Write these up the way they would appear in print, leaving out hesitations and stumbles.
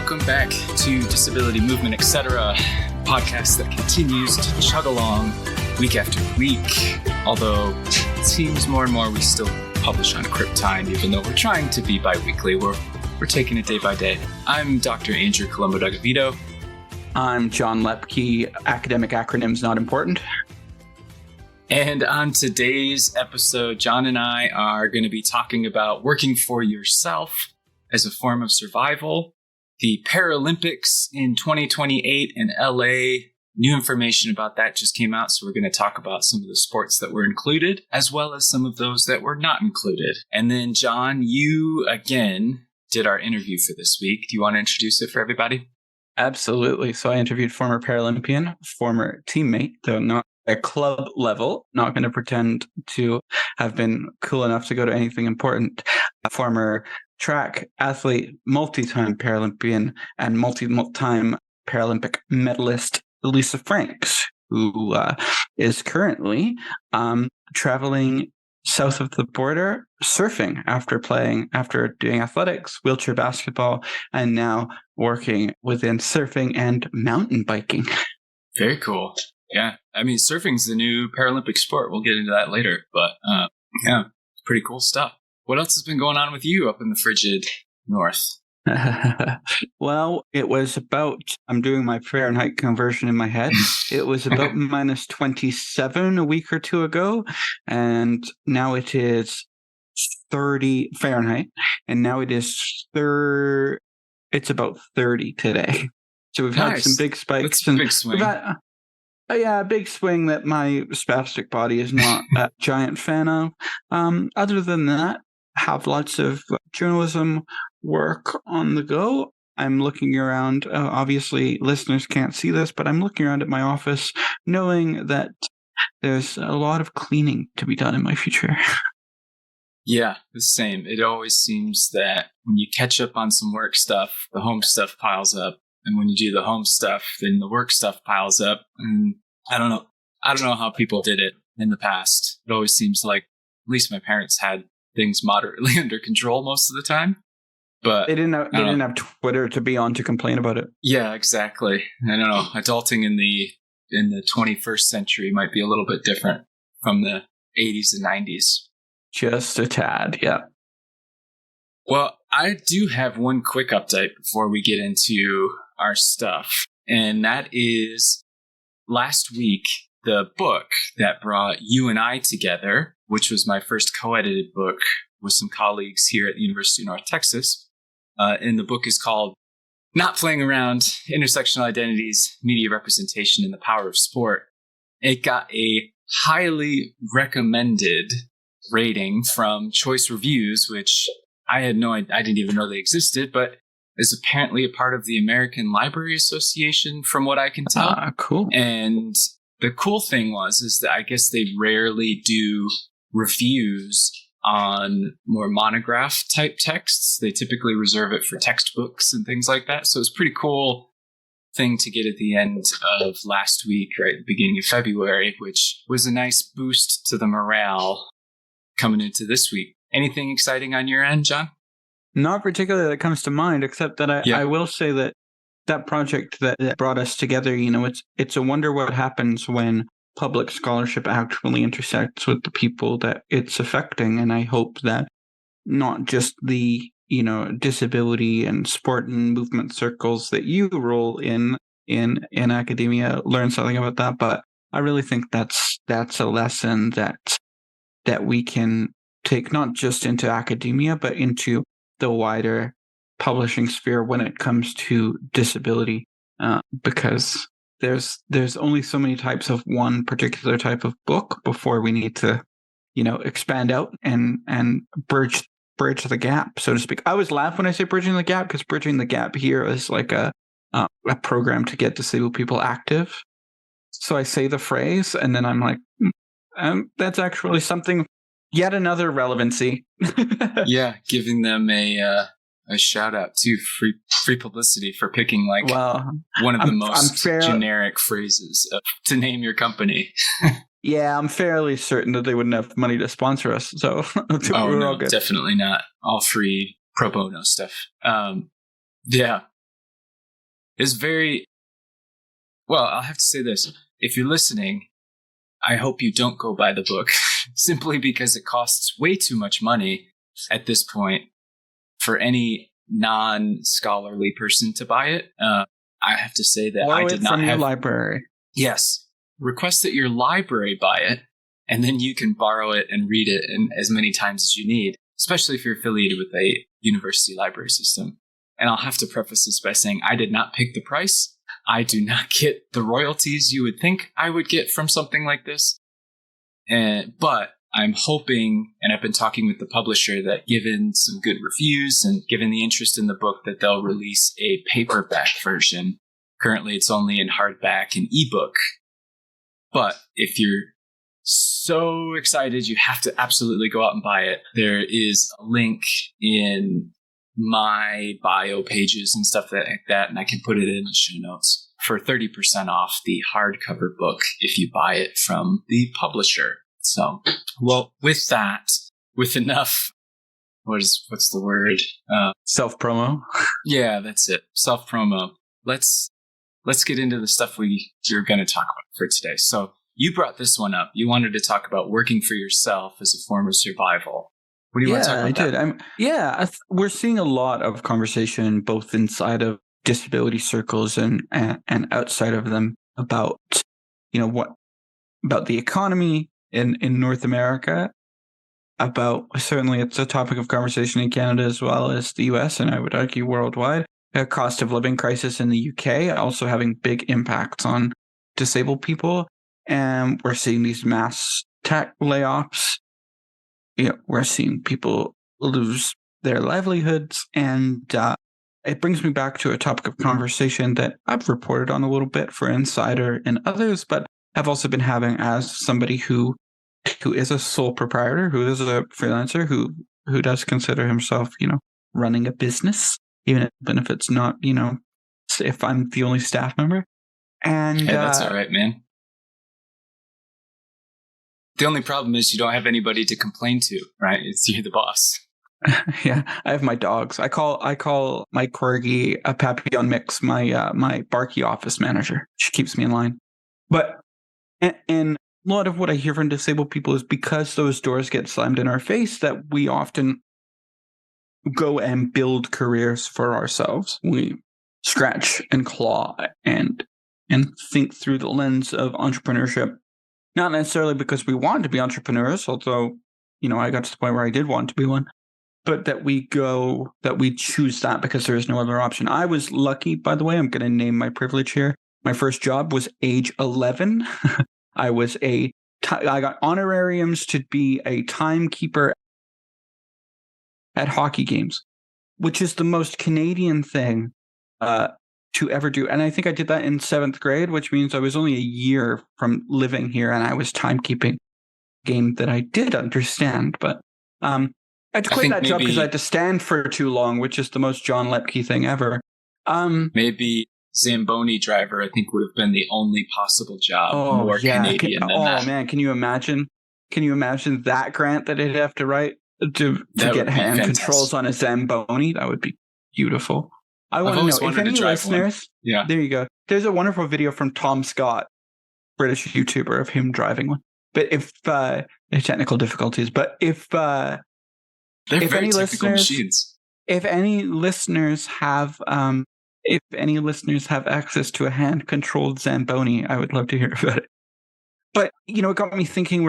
welcome back to Disability Movement, Etcetera, podcast that continues to chug along week after week. Although it seems more and more we still publish on crip time, even though we're trying to be bi-weekly. We're taking it day by day. I'm Dr. Andrew Colombo-Dougovito. I'm John Loeppky. Academic acronyms not important. And on today's episode, John and I are going to be talking about working for yourself as a form of survival, the Paralympics in 2028 in LA. New information about that just came out, so we're going to talk about some of the sports that were included, as well as some of those that were not included. And then, John, you again did our interview for this week. Do you want to introduce it for everybody? Absolutely. So I interviewed former Paralympian, former teammate, though not at club level, not going to pretend to have been cool enough to go to anything important, a former track athlete, multi-time Paralympian, and multi-time Paralympic medalist Lisa Franks, who is currently traveling south of the border, surfing after doing athletics, wheelchair basketball, and now working within surfing and mountain biking. Very cool. Yeah. I mean, surfing's the new Paralympic sport. We'll get into that later, but yeah, pretty cool stuff. What else has been going on with you up in the frigid north? Well, it was about, I'm doing my Fahrenheit conversion in my head. It was about minus 27 a week or two ago, and now it is 30 Fahrenheit, and now it is it's about 30 today. So we've had some big spikes. That's a big swing. A big swing that my spastic body is not a giant fan of. Other than that, have lots of journalism work on the go. I'm looking around. Obviously, listeners can't see this, but I'm looking around at my office, knowing that there's a lot of cleaning to be done in my future. Yeah, the same. It always seems that when you catch up on some work stuff, the home stuff piles up. And when you do the home stuff, then the work stuff piles up. And I don't know how people did it in the past. It always seems like, at least my parents had things moderately under control most of the time. But they didn't have Twitter to be on to complain about it. Yeah, exactly. I don't know. Adulting in the 21st century might be a little bit different from the 80s and 90s. Just a tad, yeah. Well, I do have one quick update before we get into our stuff. And that is last week, the book that brought you and I together, which was my first co-edited book with some colleagues here at the University of North Texas. And the book is called Not Playing Around, Intersectional Identities, Media Representation, and the Power of Sport. It got a highly recommended rating from Choice Reviews, which I didn't even know they existed, but is apparently a part of the American Library Association, from what I can tell. Cool. And the cool thing is that I guess they rarely do reviews on more monograph type texts. They typically reserve it for textbooks and things like that. So it's a pretty cool thing to get at the end of last week, right at the beginning of February, which was a nice boost to the morale coming into this week. Anything exciting on your end, John? Not particularly that comes to mind, except that I will say that project that brought us together, it's a wonder what happens when public scholarship actually intersects with the people that it's affecting. And I hope that not just the, disability and sport and movement circles that you roll in academia learn something about that, but I really think that's a lesson that we can take not just into academia, but into the wider publishing sphere when it comes to disability, because there's only so many types of one particular type of book before we need to, expand out and bridge the gap, so to speak. I always laugh when I say bridging the gap, because bridging the gap here is like a program to get disabled people active. So I say the phrase, and then I'm like, that's actually something. Yet another relevancy. Yeah, giving them a shout out to free publicity for picking one of the most generic phrases to name your company. Yeah, I'm fairly certain that they wouldn't have money to sponsor us. So we're all good. Definitely not. All free pro bono stuff. Yeah. It's very, well, I'll have to say this. If you're listening, I hope you don't go buy the book simply because it costs way too much money at this point for any non-scholarly person to buy it. I have to say that I did not have your library. Yes. Request that your library buy it, and then you can borrow it and read it in as many times as you need, especially if you're affiliated with a university library system. And I'll have to preface this by saying I did not pick the price. I do not get the royalties you would think I would get from something like this. But I'm hoping, and I've been talking with the publisher, that given some good reviews and given the interest in the book, that they'll release a paperback version. Currently, it's only in hardback and ebook. But if you're so excited, you have to absolutely go out and buy it. There is a link in my bio pages and stuff like that, and I can put it in the show notes for 30% off the hardcover book if you buy it from the publisher. So, well, with that, with enough, what's the word? Self-promo? Yeah, that's it. Self-promo. Let's get into the stuff you're going to talk about for today. So you brought this one up. You wanted to talk about working for yourself as a form of survival. What do you want to talk about? I did. We're seeing a lot of conversation both inside of disability circles and outside of them about, about the economy in North America. Certainly it's a topic of conversation in Canada as well as the US, and I would argue worldwide. A cost of living crisis in the UK also having big impacts on disabled people. And we're seeing these mass tech layoffs. We're seeing people lose their livelihoods. And it brings me back to a topic of conversation that I've reported on a little bit for Insider and others, but I've also been having as somebody who is a sole proprietor, who is a freelancer, who does consider himself, running a business, even if it's not, if I'm the only staff member. And hey, that's all right, man. The only problem is you don't have anybody to complain to, right? It's you, the boss. Yeah, I have my dogs. I call my corgi a Papillon mix, my Barky office manager. She keeps me in line. But and a lot of what I hear from disabled people is because those doors get slammed in our face that we often go and build careers for ourselves. We scratch and claw and think through the lens of entrepreneurship. Not necessarily because we want to be entrepreneurs, although, I got to the point where I did want to be one, but that we choose that because there is no other option. I was lucky, by the way, I'm going to name my privilege here. My first job was age 11. I got honorariums to be a timekeeper at hockey games, which is the most Canadian thing to ever do. And I think I did that in 7th grade, which means I was only a year from living here and I was timekeeping a game that I did understand. But I had to quit that job because I had to stand for too long, which is the most John Loeppky thing ever. Maybe Zamboni driver, I think, would have been the only possible job more Canadian than that. Oh, man, can you imagine? Can you imagine that grant that he'd have to write to get hand controls on a Zamboni? That would be beautiful. I want to know if any listeners. Yeah, there you go. There's a wonderful video from Tom Scott, British YouTuber, of him driving one. But if technical difficulties, but if any listeners, if any listeners have access to a hand-controlled Zamboni, I would love to hear about it. But it got me thinking.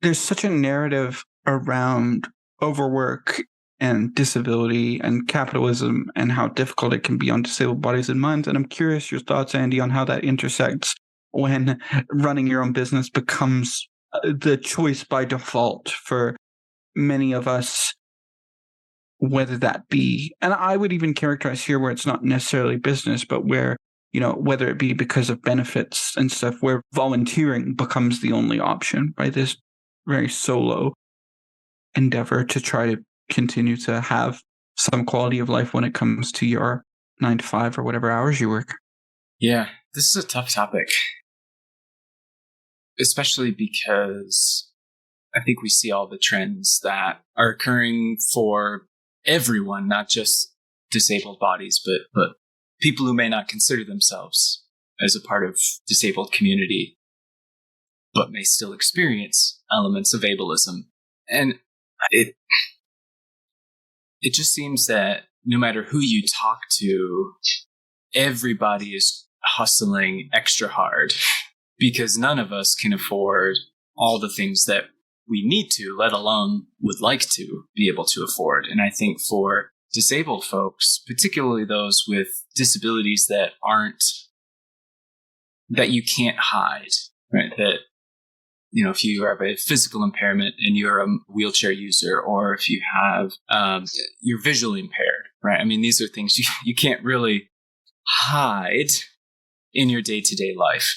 There's such a narrative around overwork and disability and capitalism and how difficult it can be on disabled bodies and minds. And I'm curious your thoughts, Andy, on how that intersects when running your own business becomes the choice by default for many of us, whether that be, and I would even characterize here where it's not necessarily business, but where, whether it be because of benefits and stuff, where volunteering becomes the only option, right? This very solo endeavor to try to continue to have some quality of life when it comes to your 9 to 5 or whatever hours you work. Yeah, this is a tough topic, especially because I think we see all the trends that are occurring for everyone, not just disabled bodies, but people who may not consider themselves as a part of disabled community, but may still experience elements of ableism. And it just seems that no matter who you talk to, everybody is hustling extra hard because none of us can afford all the things that we need to, let alone would like to be able to afford. And I think for disabled folks, particularly those with disabilities that you can't hide, right? That, if you have a physical impairment and you're a wheelchair user, or if you have, you're visually impaired, right? I mean, these are things you can't really hide in your day-to-day life.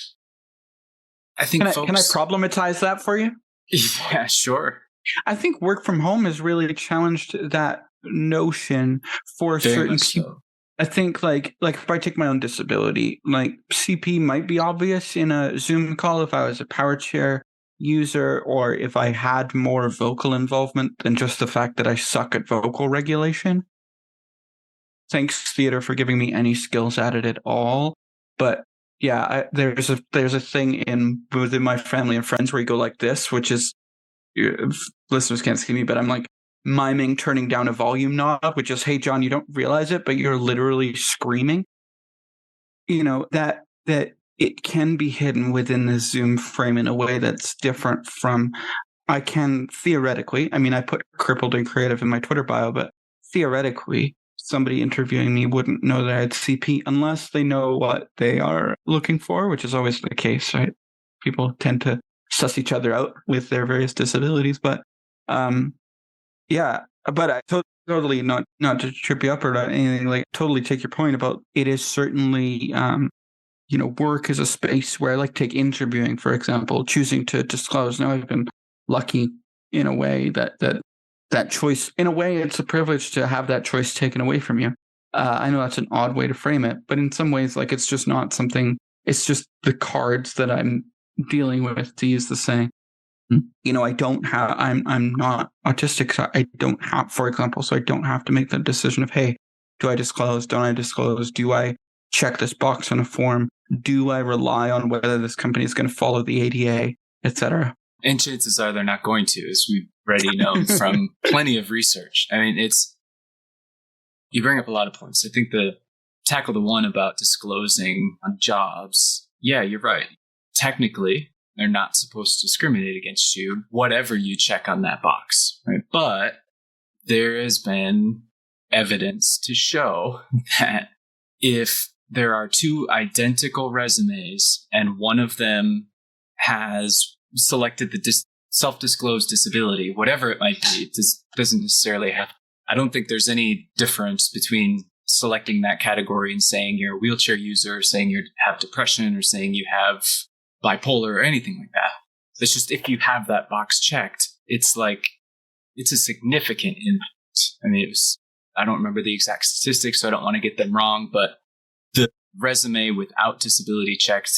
I think can I problematize that for you? Yeah, sure. I think work from home has really challenged that notion for Very certain much people. so. I think like if I take my own disability, like CP might be obvious in a Zoom call if I was a power chair user, or if I had more vocal involvement than just the fact that I suck at vocal regulation. Thanks, theater, for giving me any skills at it at all. But yeah, there's a thing within my family and friends where you go like this, which is, listeners can't see me, but I'm like miming turning down a volume knob, which is, hey, John, you don't realize it, but you're literally screaming. That it can be hidden within the Zoom frame in a way that's different from, I can theoretically, I mean, I put crippled and creative in my Twitter bio, but theoretically, somebody interviewing me wouldn't know that I had CP unless they know what they are looking for, which is always the case, right? People tend to suss each other out with their various disabilities, but yeah, but I totally not to trip you up or anything, like totally take your point about it is certainly work is a space where I like to take interviewing, for example, choosing to disclose. Now I've been lucky in a way that choice, in a way, it's a privilege to have that choice taken away from you. I know that's an odd way to frame it, but in some ways, like, it's just not something, it's just the cards that I'm dealing with, to use the saying. I'm not autistic, so I don't have, for example, so I don't have to make the decision of, hey, do I disclose? Don't I disclose? Do I check this box on a form? Do I rely on whether this company is going to follow the ADA, etc.? And chances are they're not going to, as we've already known from plenty of research. I mean, you bring up a lot of points. I think tackle the one about disclosing on jobs. Yeah, you're right. Technically, they're not supposed to discriminate against you, whatever you check on that box, right? But there has been evidence to show that if there are two identical resumes and one of them has selected the self-disclosed disability, whatever it might be, it doesn't necessarily have. I don't think there's any difference between selecting that category and saying you're a wheelchair user, or saying you have depression, or saying you have bipolar, or anything like that. It's just, if you have that box checked, it's a significant impact. I mean, I don't remember the exact statistics, so I don't want to get them wrong, but the resume without disability checked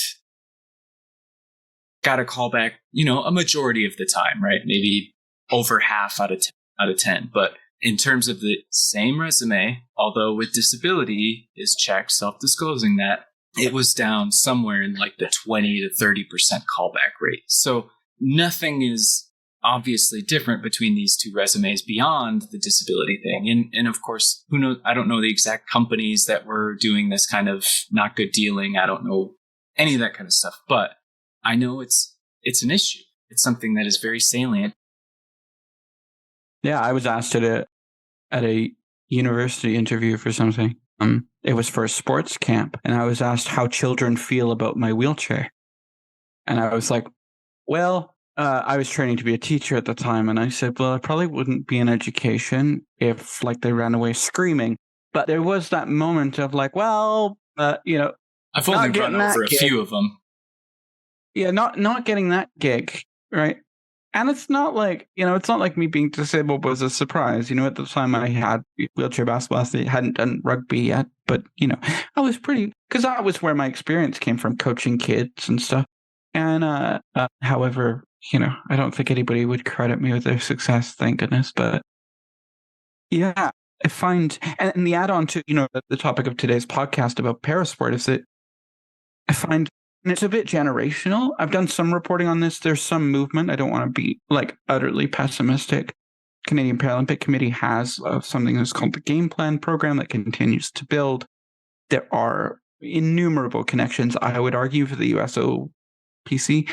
got a callback, a majority of the time, right? Maybe over half out of 10. But in terms of the same resume, although with disability is checked, self-disclosing that, it was down somewhere in like the 20 to 30% callback rate. So nothing is obviously different between these two resumes beyond the disability thing. And of course, who knows? I don't know the exact companies that were doing this kind of not good dealing. I don't know any of that kind of stuff, but I know it's an issue. It's something that is very salient. Yeah, I was asked at a university interview for something. It was for a sports camp, and I was asked how children feel about my wheelchair. And I was like, well, I was training to be a teacher at the time, and I said, well, I probably wouldn't be in education if they ran away screaming. But there was that moment of like, well, I've only run over a few of them. Yeah, not getting that gig, right? And it's not like, it's not like me being disabled was a surprise. At the time I had wheelchair basketball, I hadn't done rugby yet, but, I was because that was where my experience came from, coaching kids and stuff. And, however, I don't think anybody would credit me with their success, thank goodness. But yeah, I find, and the add-on to, the topic of today's podcast about parasport is that I find, and it's a bit generational. I've done some reporting on this. There's some movement. I don't want to be utterly pessimistic. Canadian Paralympic Committee has something that's called the Game Plan program that continues to build. There are innumerable connections, I would argue, for the USOPC.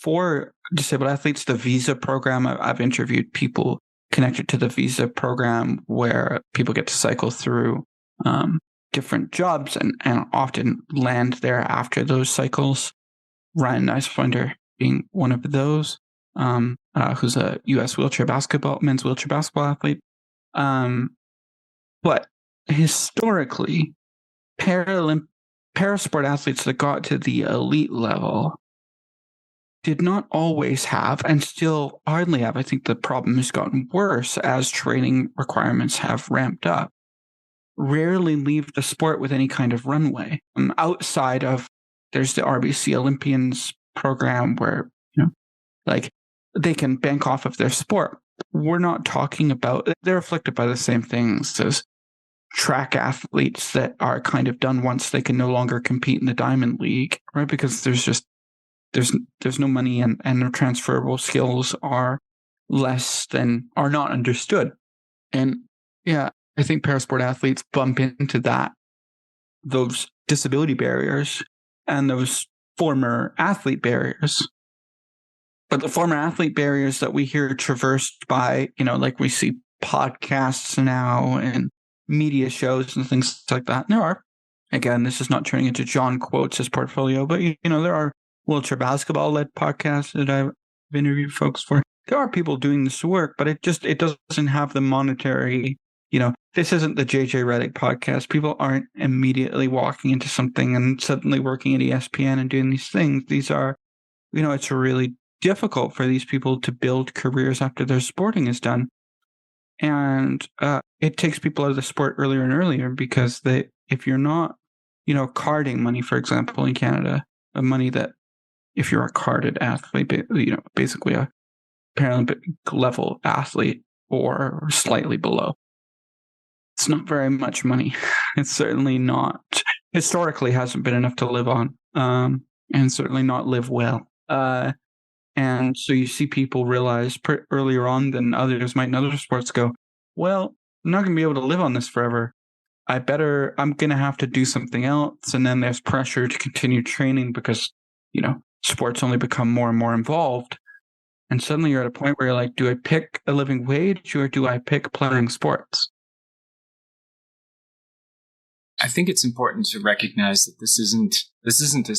For disabled athletes, the visa program, I've interviewed people connected to the visa program where people get to cycle through different jobs and often land there after those cycles. Ryan Nicefinder being one of those, who's a U.S. men's wheelchair basketball athlete. But historically, parasport athletes that got to the elite level did not always have, and still hardly have. I think the problem has gotten worse as training requirements have ramped up. Rarely leave the sport with any kind of runway. Outside of, there's the RBC Olympians program where, they can bank off of their sport. We're not talking about, they're afflicted by the same things as track athletes that are kind of done once they can no longer compete in the Diamond League, right? Because there's no money and their transferable skills are not understood. And yeah, I think parasport athletes bump into those disability barriers and those former athlete barriers. But the former athlete barriers that we hear traversed by, we see podcasts now and media shows and things like that. And there are, again, this is not turning into John Quotes' portfolio, but, there are wheelchair basketball-led podcasts that I've interviewed folks for. There are people doing this work, but it doesn't have the monetary, this isn't the JJ Redick podcast. People aren't immediately walking into something and suddenly working at ESPN and doing these things. These are, it's really difficult for these people to build careers after their sporting is done. And it takes people out of the sport earlier and earlier because if you're not, carding money, for example, in Canada, money that if you're a carded athlete, basically a Paralympic level athlete or slightly below, it's not very much money. It's certainly not, historically hasn't been enough to live on, and certainly not live well. And so you see people realize earlier on than others might in other sports go, well, I'm not going to be able to live on this forever. I'm going to have to do something else. And then there's pressure to continue training because, sports only become more and more involved. And suddenly you're at a point where you're like, do I pick a living wage or do I pick playing sports? I think it's important to recognize that this isn't a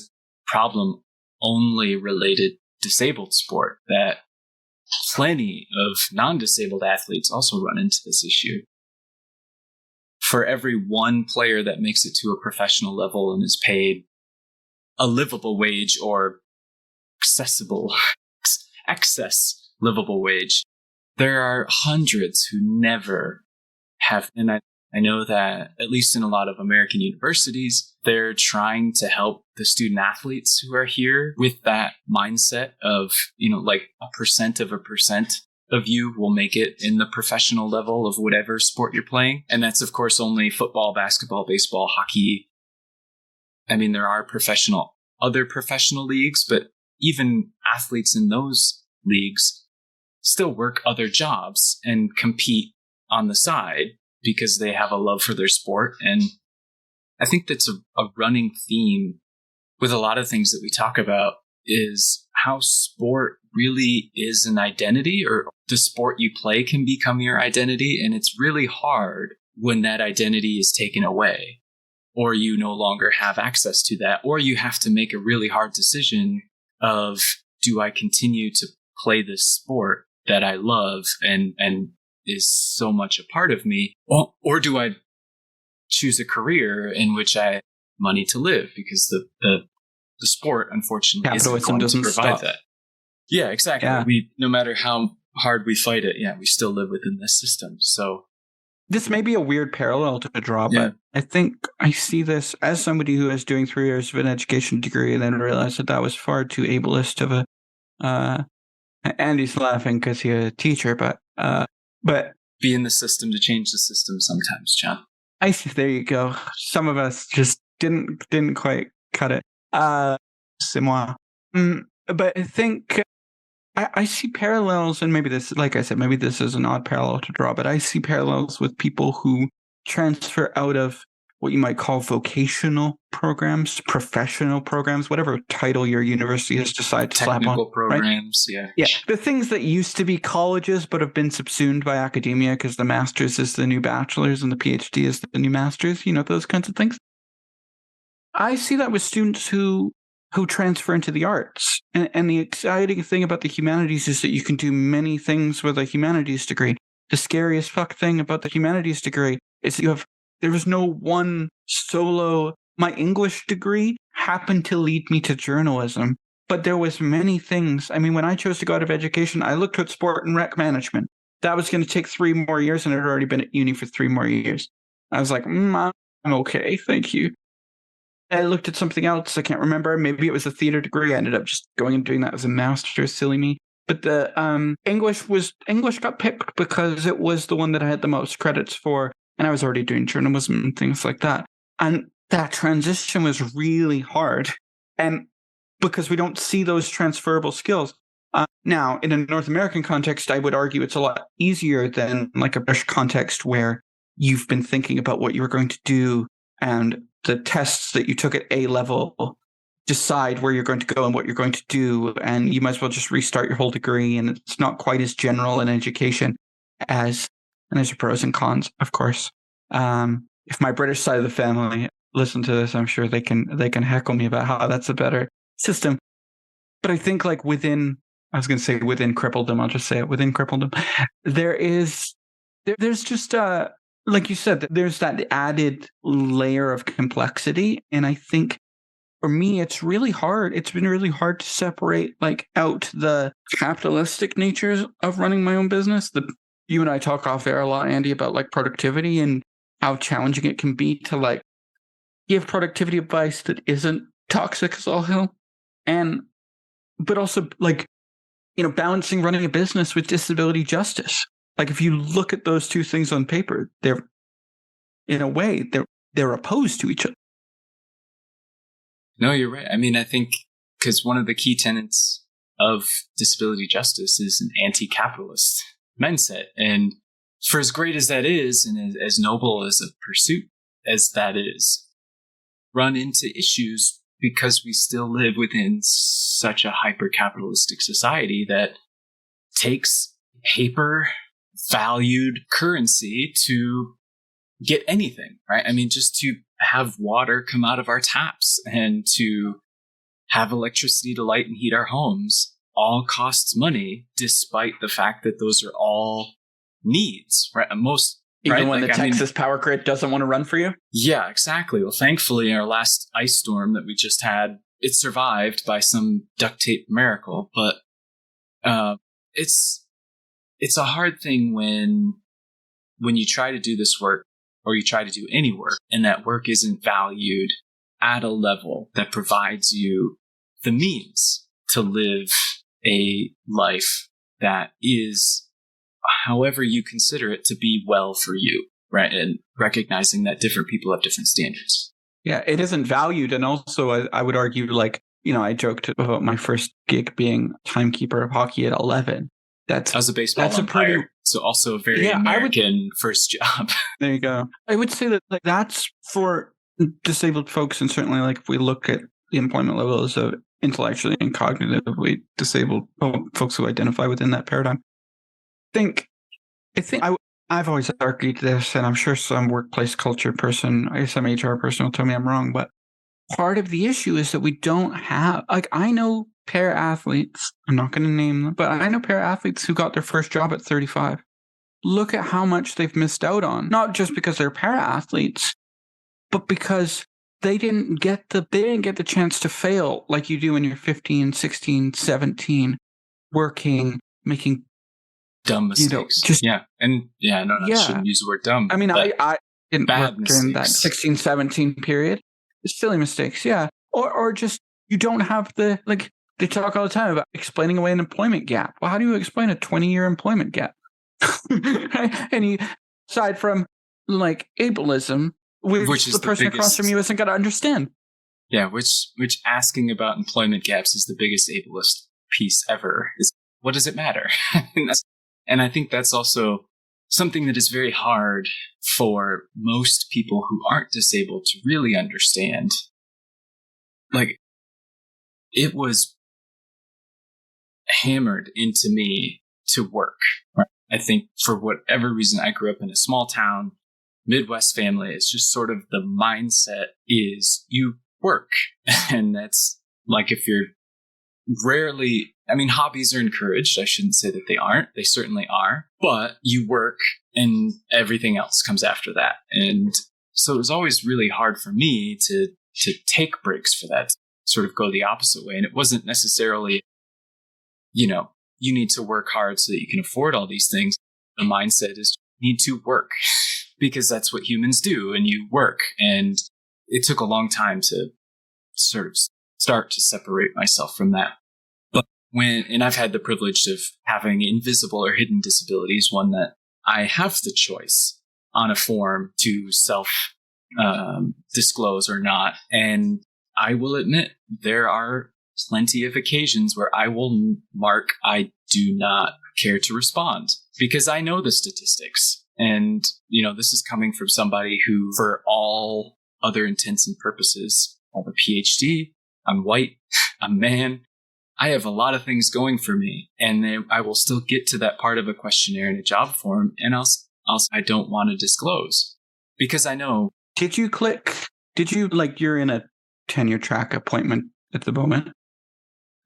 problem only related disabled sport, that plenty of non-disabled athletes also run into this issue. For every one player that makes it to a professional level and is paid a livable wage or excess livable wage, there are hundreds who never have. And I know that at least in a lot of American universities, they're trying to help the student athletes who are here with that mindset of, like a percent of you will make it in the professional level of whatever sport you're playing. And that's, of course, only football, basketball, baseball, hockey. I mean, there are other professional leagues, but even athletes in those leagues still work other jobs and compete on the side because they have a love for their sport. And I think that's a running theme with a lot of things that we talk about is how sport really is an identity, or the sport you play can become your identity. And it's really hard when that identity is taken away, or you no longer have access to that, or you have to make a really hard decision of, do I continue to play this sport that I love and is so much a part of me, or do I choose a career in which I have money to live, because the sport, unfortunately, isn't going to provide that. Yeah, exactly. Yeah. No matter how hard we fight it, we still live within this system. So this may be a weird parallel to draw, but I think I see this as somebody who is doing 3 years of an education degree and then realized that was far too ableist of a. Andy's laughing because he's a teacher, but be in the system to change the system sometimes, John. I see. There you go. Some of us just didn't quite cut it. C'est moi. But I think I see parallels, and maybe this, like I said, maybe this is an odd parallel to draw, but I see parallels with people who transfer out of what you might call vocational programs, professional programs, whatever title your university has decided to slap on. Technical programs, right? Yeah. The things that used to be colleges but have been subsumed by academia because the master's is the new bachelor's and the PhD is the new master's, those kinds of things. I see that with students who transfer into the arts. And the exciting thing about the humanities is that you can do many things with a humanities degree. The scariest thing about the humanities degree is that there was no one solo. My English degree happened to lead me to journalism, but there was many things. I mean, when I chose to go out of education, I looked at sport and rec management. That was going to take 3 more years, and I'd already been at uni for 3 more years. I was like, I'm okay, thank you. I looked at something else. I can't remember. Maybe it was a theater degree. I ended up just going and doing that as a master's. Silly me. But the English got picked because it was the one that I had the most credits for. And I was already doing journalism and things like that. And that transition was really hard. And because we don't see those transferable skills. Now, in a North American context, I would argue it's a lot easier than like a British context where you've been thinking about what you were going to do and the tests that you took at A level decide where you're going to go and what you're going to do. And you might as well just restart your whole degree. And it's not quite as general an education and there's your pros and cons, of course. If my British side of the family listen to this, I'm sure they can heckle me about how that's a better system. But I think like within crippledom, I'll just say it, within crippledom, there's just like you said, there's that added layer of complexity. And I think for me, it's really hard. It's been really hard to separate out the capitalistic natures of running my own business. You and I talk off air a lot, Andy, about productivity and how challenging it can be to give productivity advice that isn't toxic as all hell. But also balancing running a business with disability justice. If you look at those two things on paper, they're in a way they're opposed to each other. No, you're right. I mean, I think because one of the key tenets of disability justice is an anti-capitalist mindset. And for as great as that is, and as noble as a pursuit as that is, run into issues because we still live within such a hyper-capitalistic society that takes paper-valued currency to get anything, right? I mean, just to have water come out of our taps and to have electricity to light and heat our homes all costs money, despite the fact that those are all needs, right? Even when the Texas power grid doesn't want to run for you? Yeah, exactly. Well, thankfully, our last ice storm that we just had, it survived by some duct tape miracle. But it's a hard thing when you try to do this work or you try to do any work and that work isn't valued at a level that provides you the means to live a life that is, however you consider it, to be well for you, right? And recognizing that different people have different standards. Yeah, it isn't valued. And also, I would argue, I joked about my first gig being timekeeper of hockey at 11. I was a baseball umpire, so also a very American first job. There you go. I would say that that's for disabled folks, and certainly if we look at the employment levels of intellectually and cognitively disabled folks who identify within that paradigm. I've always argued this, and I'm sure some workplace culture person, I guess some HR person will tell me I'm wrong, but part of the issue is that we don't have, I know para-athletes, I'm not going to name them, but I know para-athletes who got their first job at 35. Look at how much they've missed out on, not just because they're para-athletes, but because they didn't get the chance to fail like you do when you're 15, 16, 17, working, making dumb mistakes. I shouldn't use the word dumb. I mean, I didn't work during that 16, 17 period. It's silly mistakes, yeah. Or just you don't have they talk all the time about explaining away an employment gap. Well, how do you explain a 20-year employment gap? And you, aside from like ableism, which is the person across from you isn't going to understand. Yeah, which asking about employment gaps is the biggest ableist piece ever. Is what does it matter? And I think that's also something that is very hard for most people who aren't disabled to really understand. Like, it was hammered into me to work. I think for whatever reason, I grew up in a small town, Midwest family. It's just sort of the mindset is you work. And that's like, if you're rarely, I mean, hobbies are encouraged. I shouldn't say that they aren't. They certainly are. But you work and everything else comes after that. And so it was always really hard for me to take breaks for that, sort of go the opposite way. And it wasn't necessarily, you need to work hard so that you can afford all these things. The mindset is you need to work because that's what humans do, and you work. And it took a long time to sort of start to separate myself from that. But and I've had the privilege of having invisible or hidden disabilities, one that I have the choice on a form to self disclose or not. And I will admit there are plenty of occasions where I will mark I do not care to respond because I know the statistics. And, this is coming from somebody who, for all other intents and purposes, I have a PhD, I'm white, I'm a man, I have a lot of things going for me. And then I will still get to that part of a questionnaire in a job form, and I don't want to disclose because I know. Did you you're in a tenure track appointment at the moment?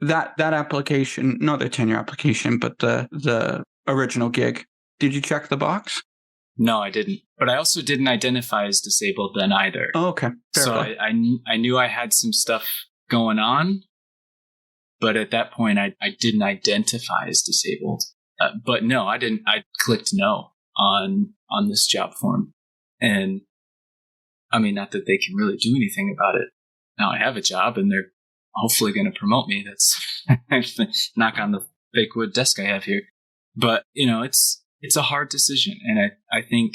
That application, not the tenure application, but the original gig, did you check the box? No, I didn't. But I also didn't identify as disabled then either. Oh, okay. Fair so I knew I had some stuff going on, but at that point I didn't identify as disabled. But no, I didn't. I clicked no on this job form. And I mean, not that they can really do anything about it. Now I have a job and they're hopefully going to promote me. That's knock on the fake wood desk I have here. But, it's a hard decision. And I think,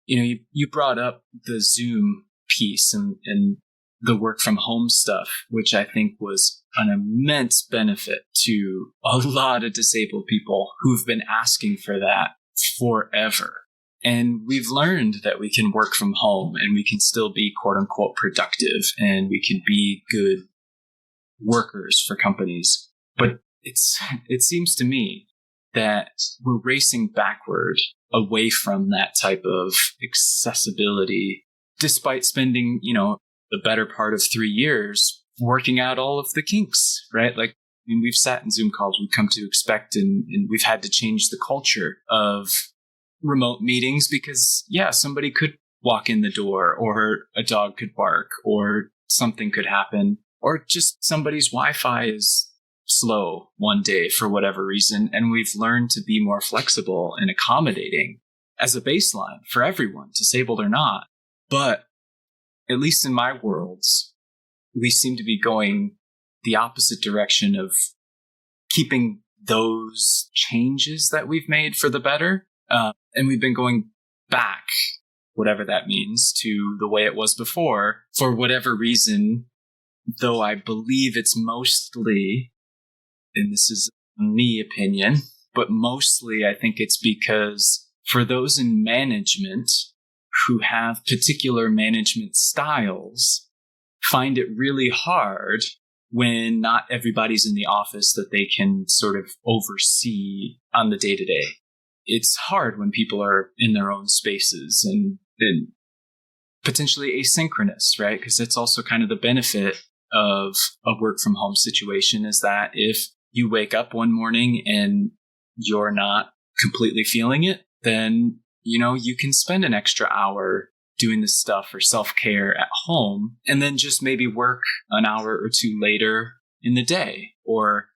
you brought up the Zoom piece and the work from home stuff, which I think was an immense benefit to a lot of disabled people who've been asking for that forever. And we've learned that we can work from home and we can still be quote unquote productive and we can be good workers for companies. But it seems to me that we're racing backward away from that type of accessibility, despite spending, the better part of 3 years working out all of the kinks, right? Like, we've sat in Zoom calls we've come to expect, and we've had to change the culture of remote meetings because, somebody could walk in the door, or a dog could bark, or something could happen, or just somebody's Wi-Fi is slow one day for whatever reason. And we've learned to be more flexible and accommodating as a baseline for everyone, disabled or not. But at least in my worlds, we seem to be going the opposite direction of keeping those changes that we've made for the better. And we've been going back, whatever that means, to the way it was before for whatever reason, though I believe it's mostly, and this is me opinion, but mostly I think it's because for those in management who have particular management styles, find it really hard when not everybody's in the office that they can sort of oversee on the day-to-day. It's hard when people are in their own spaces and potentially asynchronous, right? Because that's also kind of the benefit of a work from home situation, is that if you wake up one morning and you're not completely feeling it, then, you can spend an extra hour doing this stuff or self-care at home and then just maybe work an hour or two later in the day. Or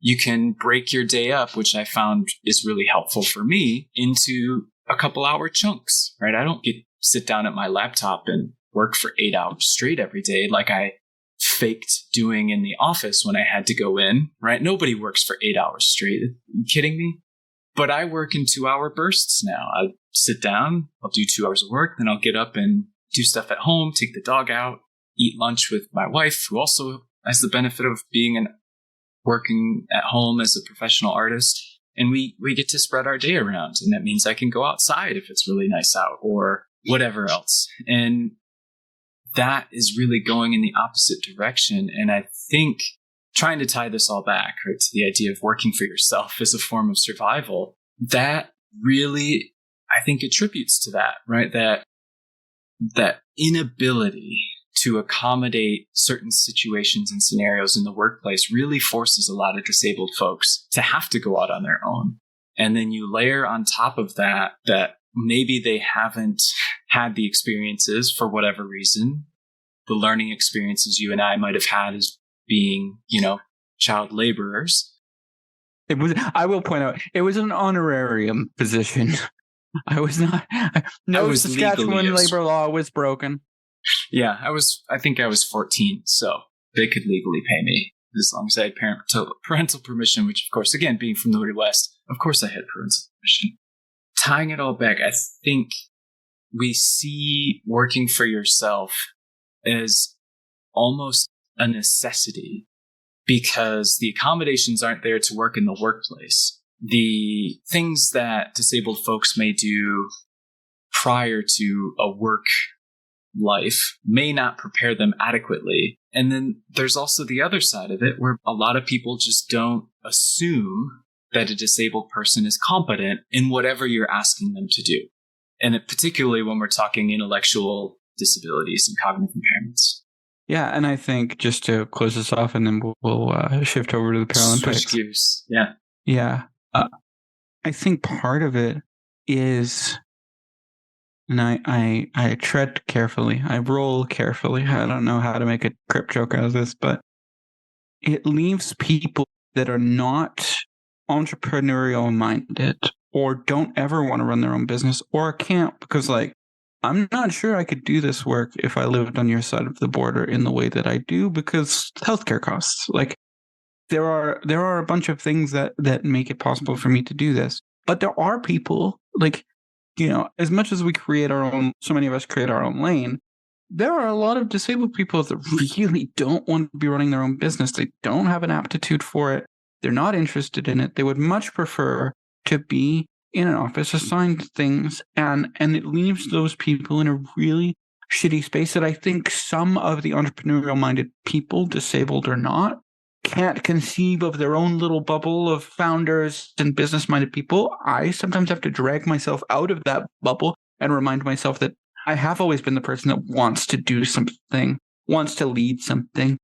you can break your day up, which I found is really helpful for me, into a couple hour chunks, right? I don't sit down at my laptop and work for 8 hours straight every day like I faked doing in the office when I had to go in, right? Nobody works for 8 hours straight. Are you kidding me? But I work in 2-hour bursts now. I sit down, I'll do 2 hours of work, then I'll get up and do stuff at home, take the dog out, eat lunch with my wife, who also has the benefit of working at home as a professional artist. And we get to spread our day around. And that means I can go outside if it's really nice out or whatever else. And that is really going in the opposite direction. And I think trying to tie this all back, right, to the idea of working for yourself as a form of survival, that really, I think, attributes to that, right? That inability to accommodate certain situations and scenarios in the workplace really forces a lot of disabled folks to have to go out on their own. And then you layer on top of that maybe they haven't had the experiences for whatever reason, the learning experiences you and I might have had as being, child laborers. I will point out, it was an honorarium position. I was not. No, Saskatchewan labor law was broken. Yeah, I think I was 14, so they could legally pay me as long as I had parental permission, which, of course, again, being from the Midwest, of course I had parental permission. Tying it all back, I think we see working for yourself as almost a necessity because the accommodations aren't there to work in the workplace. The things that disabled folks may do prior to a work life may not prepare them adequately. And then there's also the other side of it where a lot of people just don't assume that a disabled person is competent in whatever you're asking them to do. And particularly when we're talking intellectual disabilities and cognitive impairments. Yeah, and I think just to close this off and then we'll shift over to the Paralympics. Switch gears. Yeah. Yeah. I think part of it is, and I tread carefully, I roll carefully. I don't know how to make a crip joke out of this, but it leaves people that are not entrepreneurial minded or don't ever want to run their own business or can't because, I'm not sure I could do this work if I lived on your side of the border in the way that I do because healthcare costs. There are a bunch of things that make it possible for me to do this. But there are people, as much as we create our own, so many of us create our own lane, there are a lot of disabled people that really don't want to be running their own business. They don't have an aptitude for it. They're not interested in it. They would much prefer to be in an office assigned things, and it leaves those people in a really shitty space that I think some of the entrepreneurial-minded people, disabled or not, can't conceive of their own little bubble of founders and business-minded people. I sometimes have to drag myself out of that bubble and remind myself that I have always been the person that wants to do something, wants to lead something,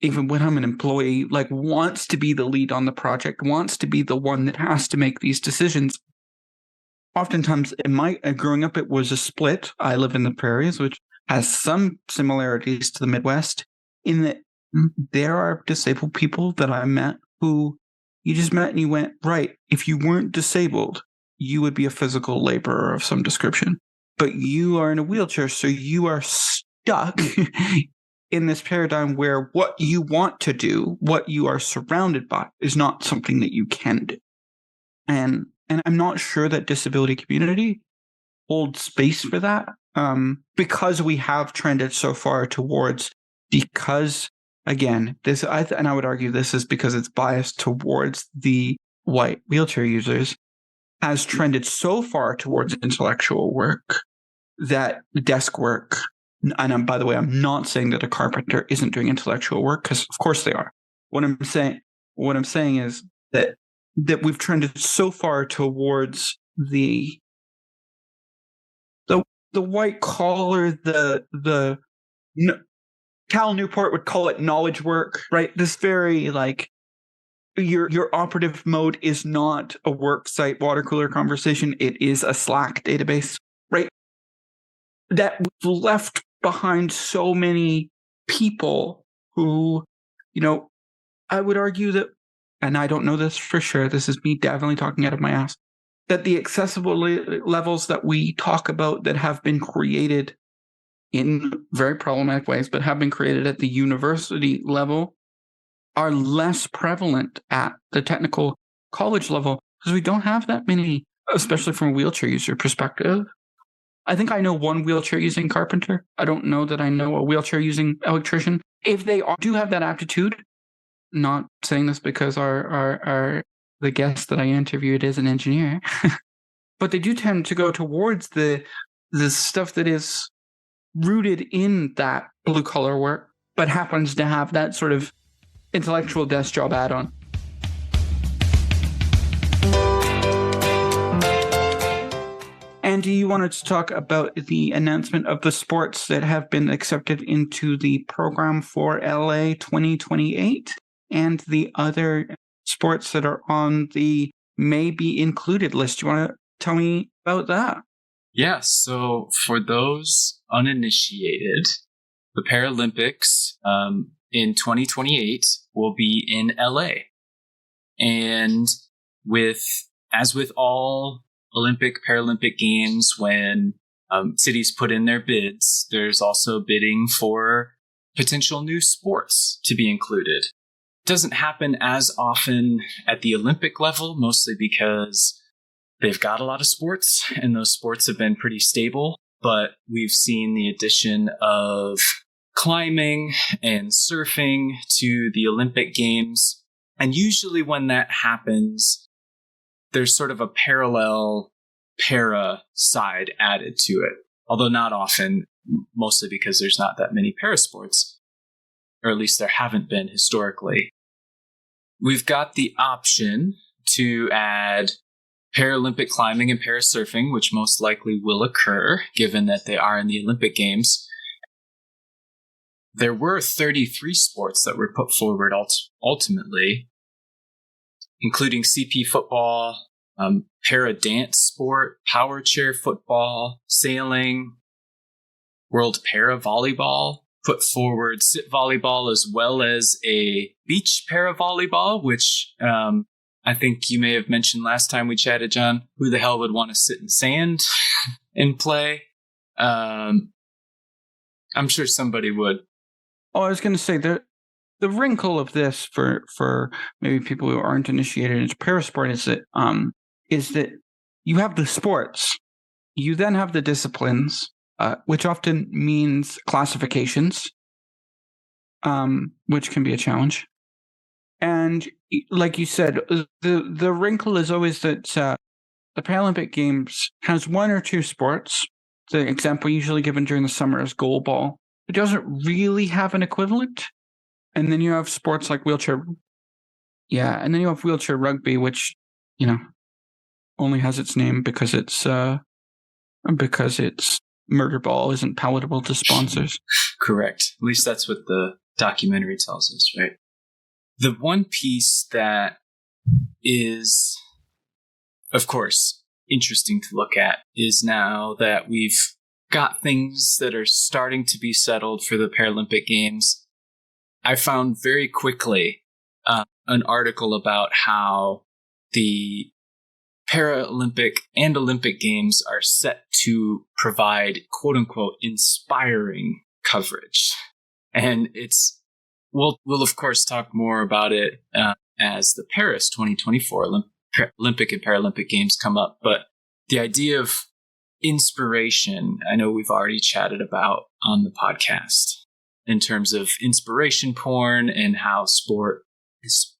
even when I'm an employee, wants to be the lead on the project, wants to be the one that has to make these decisions. Oftentimes, in my growing up, it was a split. I live in the prairies, which has some similarities to the Midwest, in that there are disabled people that I met who you just met and you went, right, if you weren't disabled, you would be a physical laborer of some description. But you are in a wheelchair, so you are stuck in this paradigm where what you want to do, what you are surrounded by, is not something that you can do. And I'm not sure that disability community holds space for that because we have trended so far towards, because, again, and I would argue this is because it's biased towards the white wheelchair users, has trended so far towards intellectual work that desk work, and by the way, I'm not saying that a carpenter isn't doing intellectual work, because of course they are. What I'm saying is that we've trended so far towards the white collar, Cal Newport would call it knowledge work, right? This very your operative mode is not a work site water cooler conversation. It is a Slack database, right? That we've left behind so many people who, I would argue that, and I don't know this for sure, this is me definitely talking out of my ass, that the accessible levels that we talk about that have been created in very problematic ways, but have been created at the university level, are less prevalent at the technical college level because we don't have that many, especially from a wheelchair user perspective. I think I know one wheelchair using carpenter. I don't know that I know a wheelchair using electrician. If they do have that aptitude, not saying this because the guest that I interviewed is an engineer, but they do tend to go towards the stuff that is rooted in that blue collar work, but happens to have that sort of intellectual desk job add-on. Andy, you wanted to talk about the announcement of the sports that have been accepted into the program for LA 2028 and the other sports that are on the may be included list. You want to tell me about that? Yeah, so for those uninitiated, the Paralympics in 2028 will be in LA. And as with all Olympic, Paralympic games, when cities put in their bids, there's also bidding for potential new sports to be included. It doesn't happen as often at the Olympic level, mostly because they've got a lot of sports and those sports have been pretty stable. But we've seen the addition of climbing and surfing to the Olympic Games. And usually when that happens, there's sort of a parallel para side added to it, although not often, mostly because there's not that many para sports, or at least there haven't been historically. We've got the option to add Paralympic climbing and parasurfing, which most likely will occur, given that they are in the Olympic Games. There were 33 sports that were put forward ultimately, including CP football, para dance sport, power chair football, sailing, world para volleyball, put forward sit volleyball, as well as a beach para volleyball, which I think you may have mentioned last time we chatted, John. Who the hell would want to sit in sand and play? I'm sure somebody would. Oh, I was going to say the wrinkle of this for maybe people who aren't initiated into parasport is that you have the sports, you then have the disciplines, which often means classifications, which can be a challenge. And like you said, the wrinkle is always that the Paralympic Games has one or two sports. The example usually given during the summer is goalball. It doesn't really have an equivalent. And then you have sports like wheelchair. Yeah, and then you have wheelchair rugby, which, only has its name because its murder ball isn't palatable to sponsors. Correct. At least that's what the documentary tells us, right? The one piece that is, of course, interesting to look at is now that we've got things that are starting to be settled for the Paralympic Games. I found very quickly an article about how the Paralympic and Olympic Games are set to provide quote-unquote inspiring coverage. And we'll of course talk more about it as the Paris 2024 Olympic and Paralympic Games come up. But the idea of inspiration, I know we've already chatted about on the podcast in terms of inspiration porn and how sport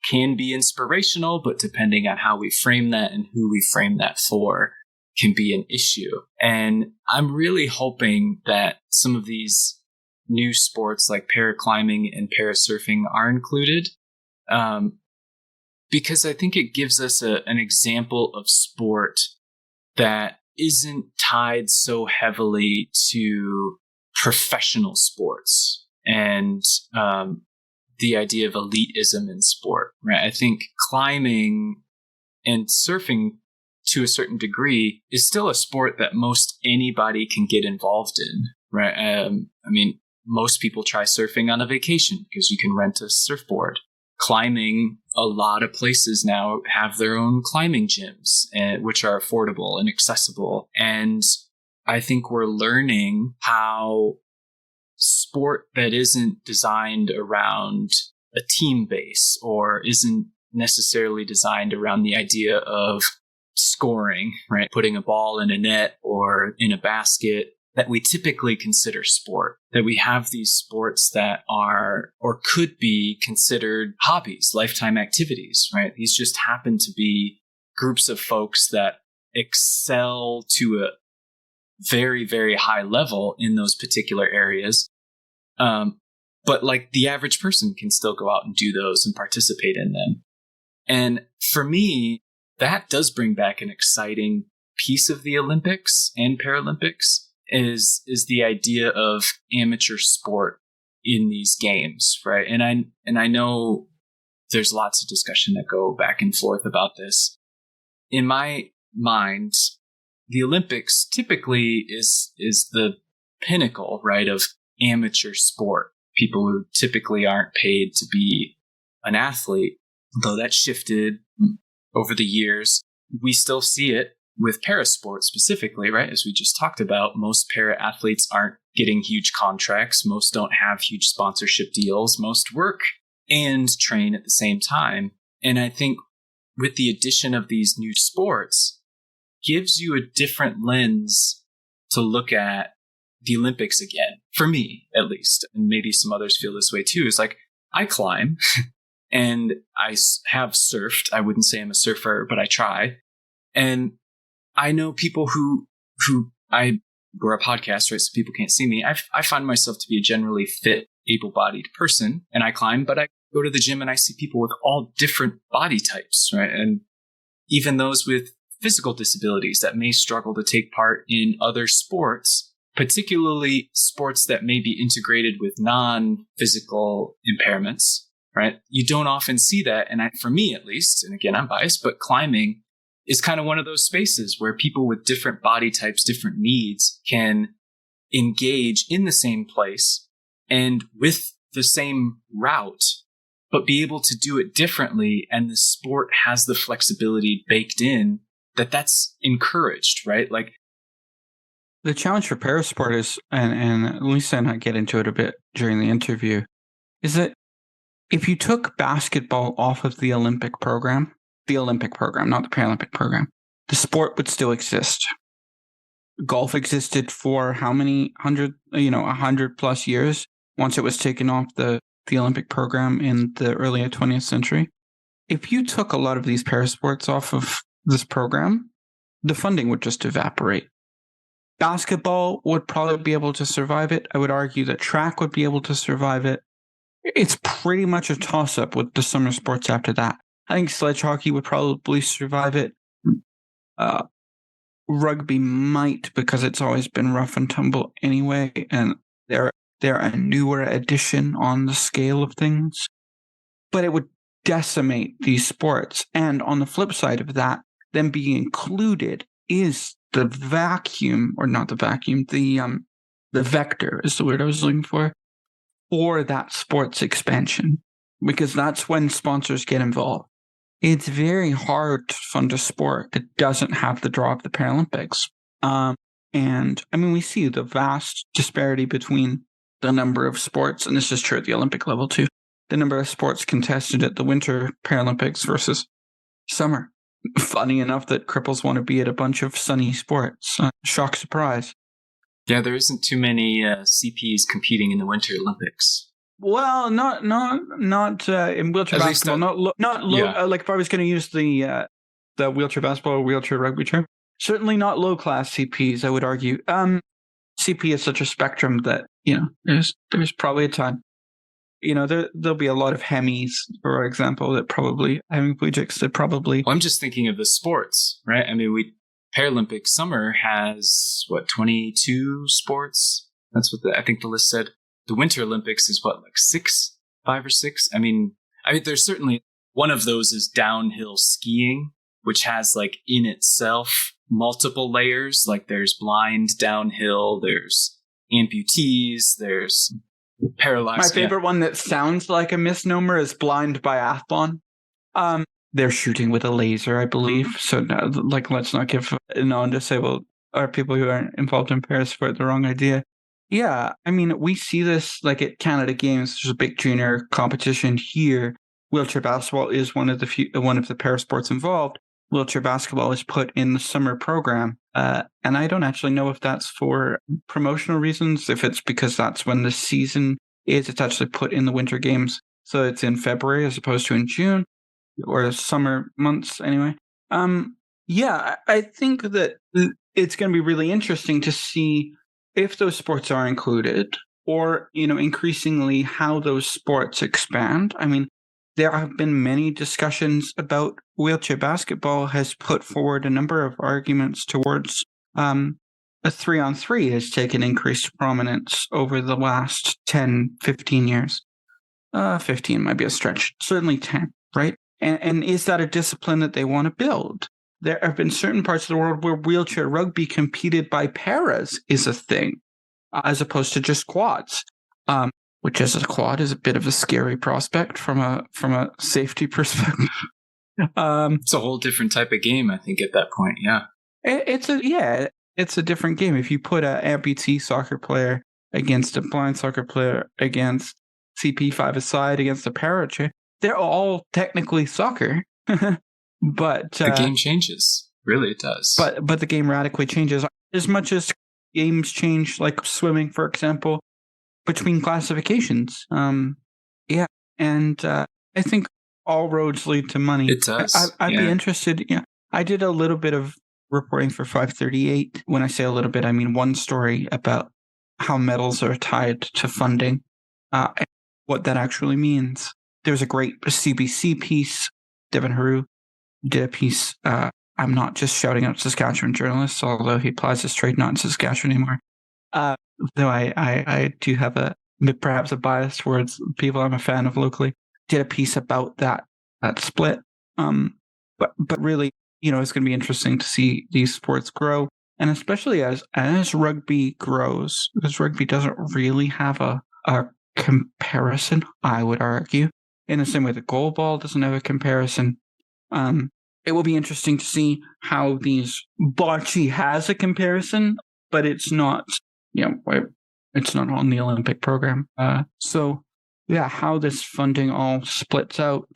can be inspirational, but depending on how we frame that and who we frame that for can be an issue. And I'm really hoping that some of these new sports like paraclimbing and parasurfing are included, because I think it gives us an example of sport that isn't tied so heavily to professional sports and the idea of elitism in sport, right? I think climbing and surfing to a certain degree is still a sport that most anybody can get involved in, right? I mean, most people try surfing on a vacation because you can rent a surfboard. Climbing, a lot of places now have their own climbing gyms, which are affordable and accessible. And I think we're learning how sport that isn't designed around a team base or isn't necessarily designed around the idea of scoring, right? Putting a ball in a net or in a basket, that we typically consider sport, that we have these sports that are or could be considered hobbies, lifetime activities, right? These just happen to be groups of folks that excel to a very, very high level in those particular areas. But like the average person can still go out and do those and participate in them. And for me, that does bring back an exciting piece of the Olympics and Paralympics is the idea of amateur sport in these games, right? And I know there's lots of discussion that go back and forth about this. In my mind, the Olympics typically is the pinnacle, right, of amateur sport. People who typically aren't paid to be an athlete, though that shifted over the years. We still see it with parasport specifically, right? As we just talked about, most para athletes aren't getting huge contracts. Most don't have huge sponsorship deals. Most work and train at the same time. And I think with the addition of these new sports, gives you a different lens to look at the Olympics again, for me at least, and maybe some others feel this way too, is like, I climb and I have surfed. I wouldn't say I'm a surfer, but I try. And I know people who we're a podcast, right? So people can't see me. I find myself to be a generally fit, able-bodied person, and I climb, but I go to the gym and I see people with all different body types, right? And even those with physical disabilities that may struggle to take part in other sports, particularly sports that may be integrated with non-physical impairments, right? You don't often see that. And for me, at least, and again, I'm biased, but climbing is kind of one of those spaces where people with different body types, different needs can engage in the same place and with the same route, but be able to do it differently. And the sport has the flexibility baked in that's encouraged, right? Like the challenge for parasport is, and Lisa and I get into it a bit during the interview, is that if you took basketball off of the Olympic program, not the Paralympic program, the sport would still exist. Golf existed for how many 100 plus years once it was taken off the Olympic program in the early 20th century. If you took a lot of these parasports off of this program, the funding would just evaporate. Basketball would probably be able to survive it. I would argue that track would be able to survive it. It's pretty much a toss-up with the summer sports after that. I think sledge hockey would probably survive it. Rugby might, because it's always been rough and tumble anyway, and they're a newer addition on the scale of things. But it would decimate these sports. And on the flip side of that, them being included is the vacuum, or not the vacuum, the vector is the word I was looking for that sports expansion, because that's when sponsors get involved. It's very hard to fund a sport that doesn't have the draw of the Paralympics. And I mean, we see the vast disparity between the number of sports, and this is true at the Olympic level too, the number of sports contested at the Winter Paralympics versus summer. Funny enough that cripples want to be at a bunch of sunny sports. Shock, surprise. Yeah, there isn't too many CPs competing in the Winter Olympics. Well, not in wheelchair basketball. Like if I was going to use the wheelchair basketball or wheelchair rugby term, certainly not low class CPs. I would argue. CP is such a spectrum that there's probably a time. There'll be a lot of hemis, for example, that probably hemiplegics that probably. Well, I'm just thinking of the sports, right? I mean, Paralympic summer has 22 sports. That's what I think the list said. The Winter Olympics is 5 or 6. I mean, there's certainly one of those is downhill skiing, which has in itself multiple layers. Like there's blind downhill, there's amputees, there's paralyzed. My favorite one that sounds like a misnomer is blind biathlon. They're shooting with a laser, I believe. So, let's not give non-disabled or people who aren't involved in parasport the wrong idea. Yeah, I mean, we see this at Canada Games. There's a big junior competition here. wheelchair basketball is one of the para sports involved. Wheelchair basketball is put in the summer program. And I don't actually know if that's for promotional reasons, if it's because that's when the season is. It's actually put in the winter games. So it's in February as opposed to in June, or summer months anyway. I think that it's going to be really interesting to see if those sports are included, or, increasingly how those sports expand. I mean, there have been many discussions about wheelchair basketball has put forward a number of arguments towards a 3-on-3 has taken increased prominence over the last 10, 15 years. 15 might be a stretch. Certainly 10, right? And is that a discipline that they want to build? There have been certain parts of the world where wheelchair rugby competed by paras is a thing, as opposed to just quads. Which as a quad is a bit of a scary prospect from a safety perspective. It's a whole different type of game, I think, at that point. Yeah, it's a different game. If you put an amputee soccer player against a blind soccer player against CP5 aside against a para chair, they're all technically soccer, but the game changes. Really, it does. But the game radically changes as much as games change, like swimming, for example, between classifications. I think all roads lead to money. It does. I'd be interested. Yeah, I did a little bit of reporting for 538. When I say a little bit, I mean one story about how medals are tied to funding, and what that actually means. There's a great CBC piece. Devin Haru did a piece. I'm not just shouting out Saskatchewan journalists, although he applies his trade not in Saskatchewan anymore. Though I do have perhaps a bias towards people I'm a fan of locally. Did a piece about that split. But really, it's going to be interesting to see these sports grow, and especially as rugby grows, because rugby doesn't really have a comparison, I would argue, in the same way that goalball doesn't have a comparison. It will be interesting to see how these bocce has a comparison, but it's not. It's not on the Olympic program. How this funding all splits out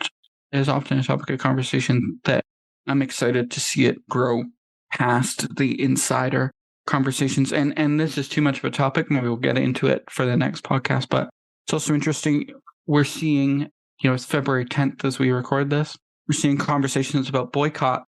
is often a topic of conversation that I'm excited to see it grow past the insider conversations. And this is too much of a topic. Maybe we'll get into it for the next podcast. But it's also interesting. We're seeing, it's February 10th as we record this. We're seeing conversations about boycott.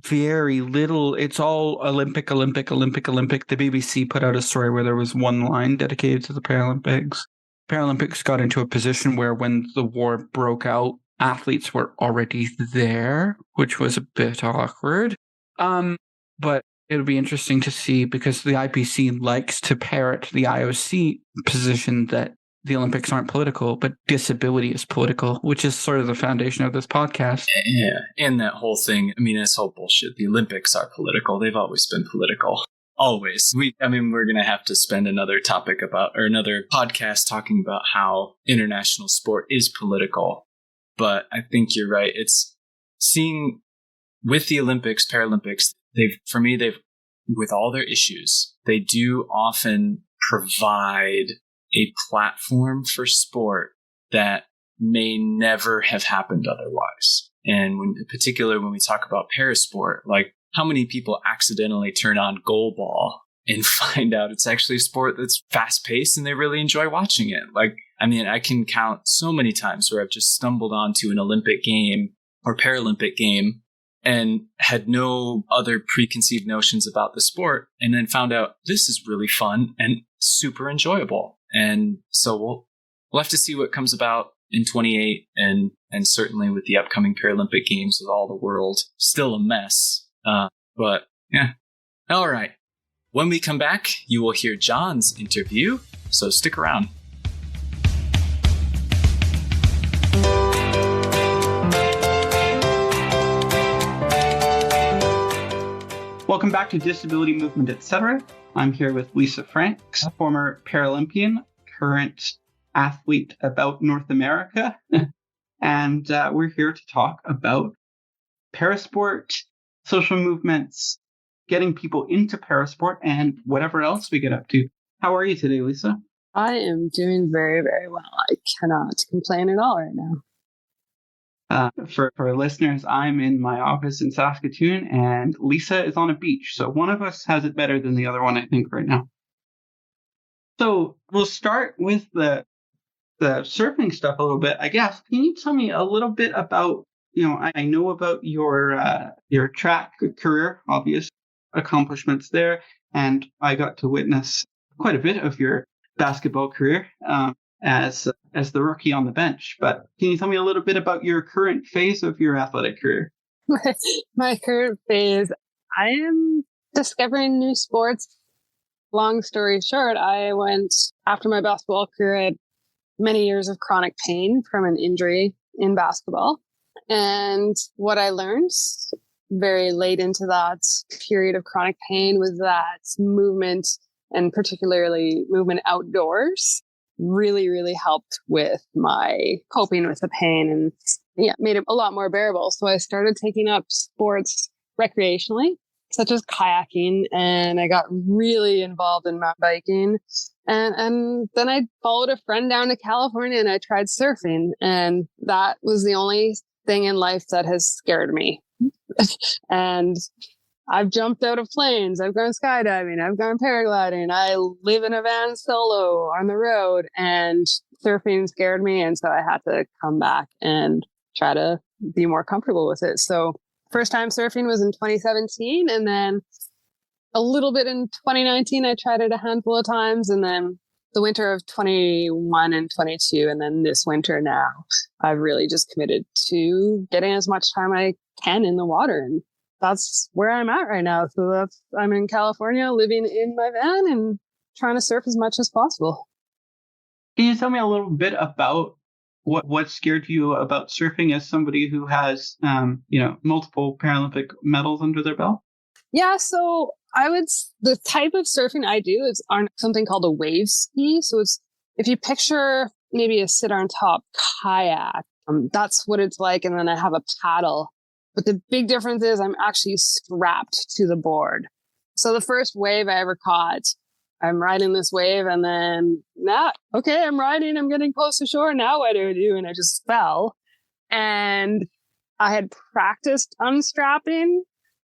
Very little. It's all Olympic. The BBC put out a story where there was one line dedicated to the Paralympics. Paralympics got into a position where when the war broke out, athletes were already there, which was a bit awkward. But it'll be interesting to see, because the IPC likes to parrot the IOC position that the Olympics aren't political, but disability is political, which is sort of the foundation of this podcast. Yeah, and that whole thing, it's all bullshit. The Olympics are political. They've always been political. Always. We're going to have to spend another podcast talking about how international sport is political. But I think you're right. It's seeing with the Olympics, Paralympics, they've, with all their issues, they do often provide a platform for sport that may never have happened otherwise. And particularly when we talk about parasport, like how many people accidentally turn on goalball and find out it's actually a sport that's fast paced and they really enjoy watching it. I can count so many times where I've just stumbled onto an Olympic game or Paralympic game and had no other preconceived notions about the sport, and then found out this is really fun and super enjoyable. And so we'll have to see what comes about in 28, and certainly with the upcoming Paralympic Games with all the world still a mess. But yeah. All right. When we come back, you will hear John's interview, so stick around. Welcome back to Disability Movement, Etcetera. I'm here with Lisa Franks, a former Paralympian, current athlete about North America. And we're here to talk about parasport, social movements, getting people into parasport, and whatever else we get up to. How are you today, Lisa? I am doing very, very well. I cannot complain at all right now. For listeners, I'm in my office in Saskatoon, and Lisa is on a beach. So one of us has it better than the other one, I think, right now. So we'll start with the surfing stuff a little bit, I guess. Can you tell me a little bit about, I know about your track career, obvious accomplishments there, and I got to witness quite a bit of your basketball career as the rookie on the bench. But can you tell me a little bit about your current phase of your athletic career? My current phase, I am discovering new sports. Long story short, I went after my basketball career. I had many years of chronic pain from an injury in basketball. And what I learned very late into that period of chronic pain was that movement, and particularly movement outdoors, really, really helped with my coping with the pain and made it a lot more bearable. So I started taking up sports recreationally, such as kayaking, and I got really involved in mountain biking. And then I followed a friend down to California and I tried surfing. And that was the only thing in life that has scared me. And I've jumped out of planes. I've gone skydiving. I've gone paragliding. I live in a van solo on the road, and surfing scared me. And so I had to come back and try to be more comfortable with it. So first time surfing was in 2017. And then a little bit in 2019, I tried it a handful of times. And then the winter of 21 and 22. And then this winter now, I've really just committed to getting as much time I can in the water. And that's where I'm at right now. So I'm in California, living in my van and trying to surf as much as possible. Can you tell me a little bit about what scared you about surfing as somebody who has, multiple Paralympic medals under their belt? Yeah, so the type of surfing I do is on something called a wave ski. So it's, if you picture maybe a sit on top kayak, that's what it's like. And then I have a paddle. But the big difference is I'm actually strapped to the board. So the first wave I ever caught, I'm riding this wave and then I'm riding, I'm getting close to shore. Now what do I do? And I just fell. And I had practiced unstrapping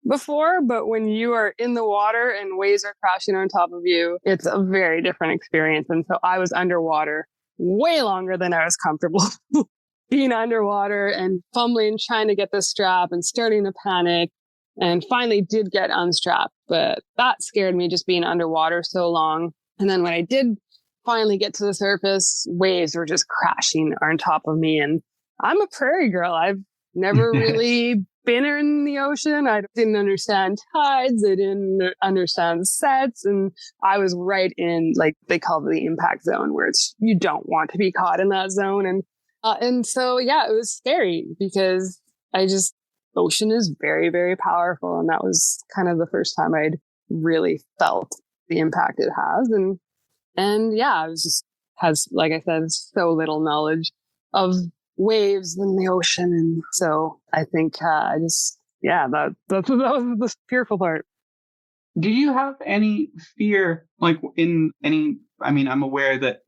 before, but when you are in the water and waves are crashing on top of you, it's a very different experience. And so I was underwater way longer than I was comfortable being underwater and fumbling, trying to get the strap and starting to panic, and finally did get unstrapped. But that scared me, just being underwater so long. And then when I did finally get to the surface, waves were just crashing on top of me. And I'm a prairie girl. I've never really been in the ocean. I didn't understand tides. I didn't understand sets. And I was right in, like, they call it the impact zone, where you don't want to be caught in that zone. And so, it was scary because ocean is very, very powerful. And that was kind of the first time I'd really felt the impact it has. And I was has, like I said, so little knowledge of waves in the ocean. And so I think that was the fearful part. Do you have any fear, like I'm aware that,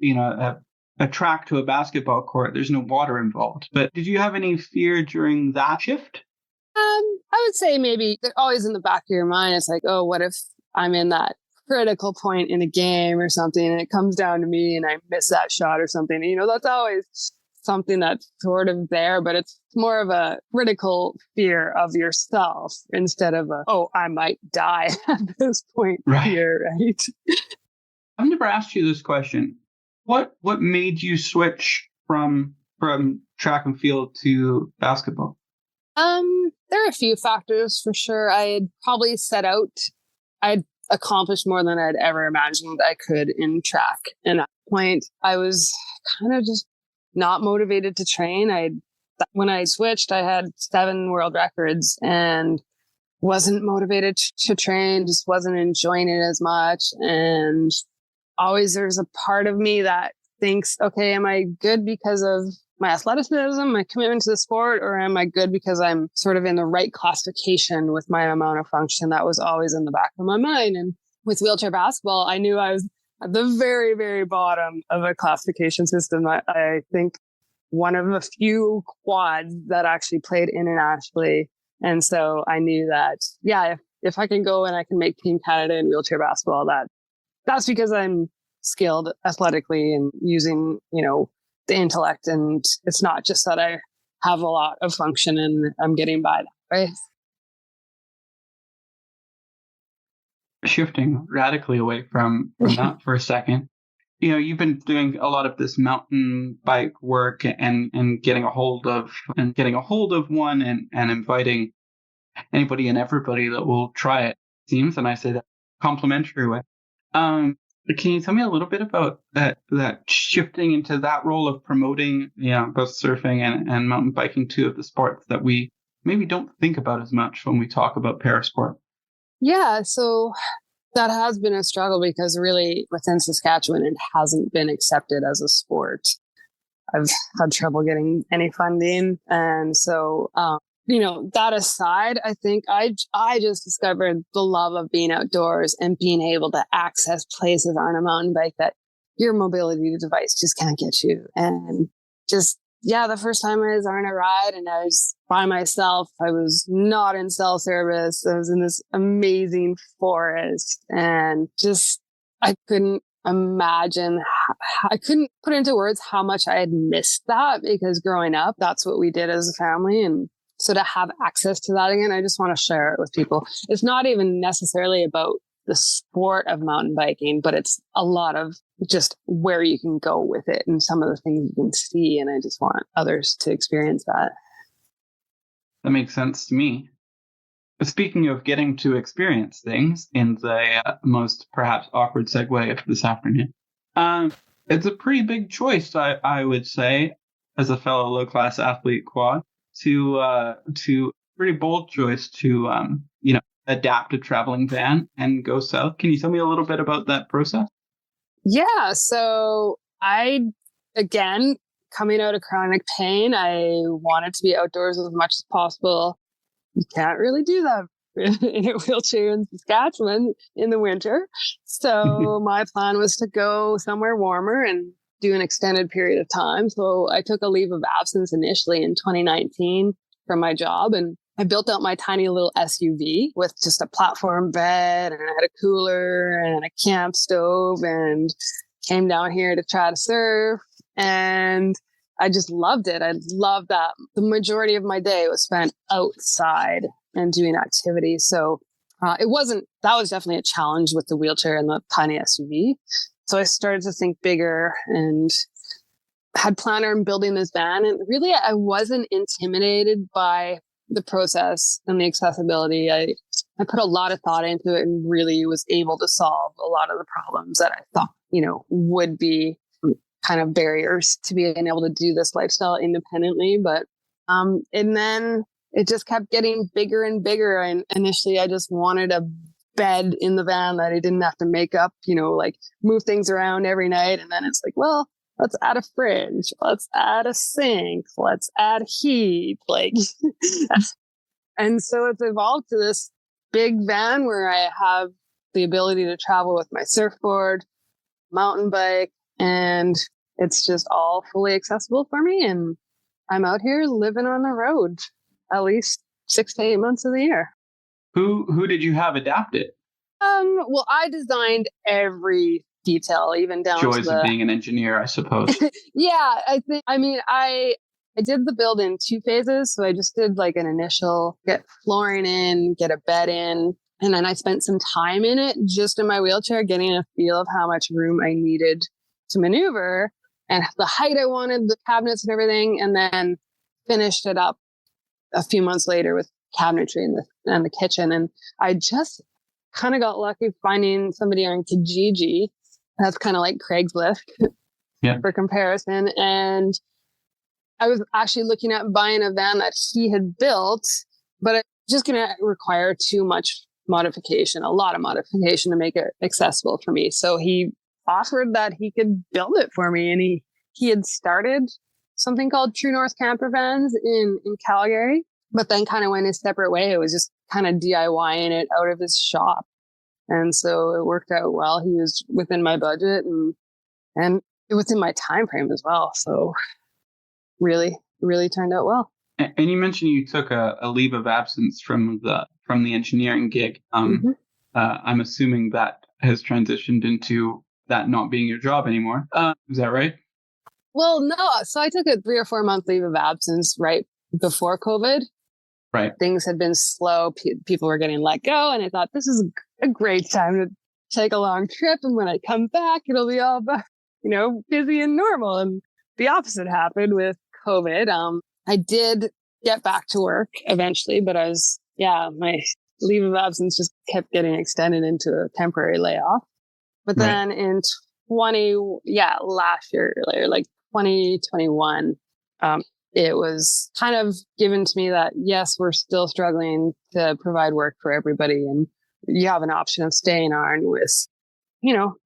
a track to a basketball court, there's no water involved, but did you have any fear during that shift? I would say maybe always in the back of your mind, it's like, oh, what if I'm in that critical point in a game or something and it comes down to me and I miss that shot or something? That's always something that's sort of there, but it's more of a critical fear of yourself instead of I might die at this point here, right? I've never asked you this question. What made you switch from track and field to basketball? There are a few factors for sure. I had probably I'd accomplished more than I'd ever imagined I could in track. And at that point, I was kind of just not motivated to train. When I switched, I had 7 world records and wasn't motivated to train, just wasn't enjoying it as much. And always there's a part of me that thinks, okay, am I good because of my athleticism, my commitment to the sport, or am I good because I'm sort of in the right classification with my amount of function? That was always in the back of my mind. And with wheelchair basketball, I knew I was at the very, very bottom of a classification system. I think one of a few quads that actually played internationally. And so I knew that, yeah, if I can go and I can make Team Canada in wheelchair basketball, that's because I'm skilled athletically and using, the intellect. And it's not just that I have a lot of function and I'm getting by that way. Shifting radically away from that for a second, you've been doing a lot of this mountain bike work and getting a hold of one and inviting anybody and everybody that will try it, seems, and I say that complimentary way. Can you tell me a little bit about that shifting into that role of promoting, both surfing and mountain biking, two of the sports that we maybe don't think about as much when we talk about parasport? Yeah, so that has been a struggle because really within Saskatchewan, it hasn't been accepted as a sport. I've had trouble getting any funding. And so, that aside, I think I just discovered the love of being outdoors and being able to access places on a mountain bike that your mobility device just can't get you. And just, the first time I was on a ride and I was by myself, I was not in cell service. I was in this amazing forest and just, I couldn't imagine, I couldn't put into words how much I had missed that, because growing up, that's what we did as a family. And so to have access to that again, I just want to share it with people. It's not even necessarily about the sport of mountain biking, but it's a lot of just where you can go with it and some of the things you can see. And I just want others to experience that. That makes sense to me. Speaking of getting to experience things in the most perhaps awkward segue of this afternoon, it's a pretty big choice, I would say, as a fellow low-class athlete quad, to pretty bold choice to adapt a traveling van and go south. Can you tell me a little bit about that process? Yeah, so again, coming out of chronic pain, I wanted to be outdoors as much as possible. You can't really do that in a wheelchair in Saskatchewan in the winter. So my plan was to go somewhere warmer and do an extended period of time. So I took a leave of absence initially in 2019 from my job, and I built out my tiny little SUV with just a platform bed, and I had a cooler and a camp stove, and came down here to try to surf. And I just loved it. I loved that the majority of my day was spent outside and doing activities. So that was definitely a challenge with the wheelchair and the tiny SUV. So I started to think bigger and had planned on building this van. And really, I wasn't intimidated by the process and the accessibility. I put a lot of thought into it and really was able to solve a lot of the problems that I thought, would be kind of barriers to being able to do this lifestyle independently. But, and then it just kept getting bigger and bigger. And initially I just wanted a bed in the van that I didn't have to make up, move things around every night. And then it's like, well, let's add a fridge. Let's add a sink. Let's add heat. And so it's evolved to this big van where I have the ability to travel with my surfboard, mountain bike, and it's just all fully accessible for me. And I'm out here living on the road at least 6 to 8 months of the year. Who did you have adapt it? Well, I designed every detail, even down to joys of being an engineer, I suppose. Yeah, I did the build in 2 phases. So I just did like an initial get flooring in, get a bed in, and then I spent some time in it just in my wheelchair, getting a feel of how much room I needed to maneuver and the height I wanted, the cabinets and everything, and then finished it up a few months later with cabinetry in the kitchen. And I just kind of got lucky finding somebody on Kijiji. That's kind of like Craigslist for comparison. And I was actually looking at buying a van that he had built, but it's just going to require too much modification, a lot of modification to make it accessible for me. So he offered that he could build it for me. And he had started something called True North Camper Vans in Calgary, but then kind of went his separate way. It was just kind of DIYing it out of his shop. And so it worked out well. He was within my budget and within my time frame as well. So really, really turned out well. And you mentioned you took a leave of absence from the engineering gig. I'm assuming that has transitioned into that not being your job anymore. Is that right? Well, no. So I took a 3 or 4 month leave of absence right before COVID. Right. Things had been slow. People were getting let go. And I thought this is a great time to take a long trip. And when I come back, it'll be all, busy and normal. And the opposite happened with COVID. I did get back to work eventually, but my leave of absence just kept getting extended into a temporary layoff. But then in last year, like 2021, it was kind of given to me that, yes, we're still struggling to provide work for everybody. And you have an option of staying on with,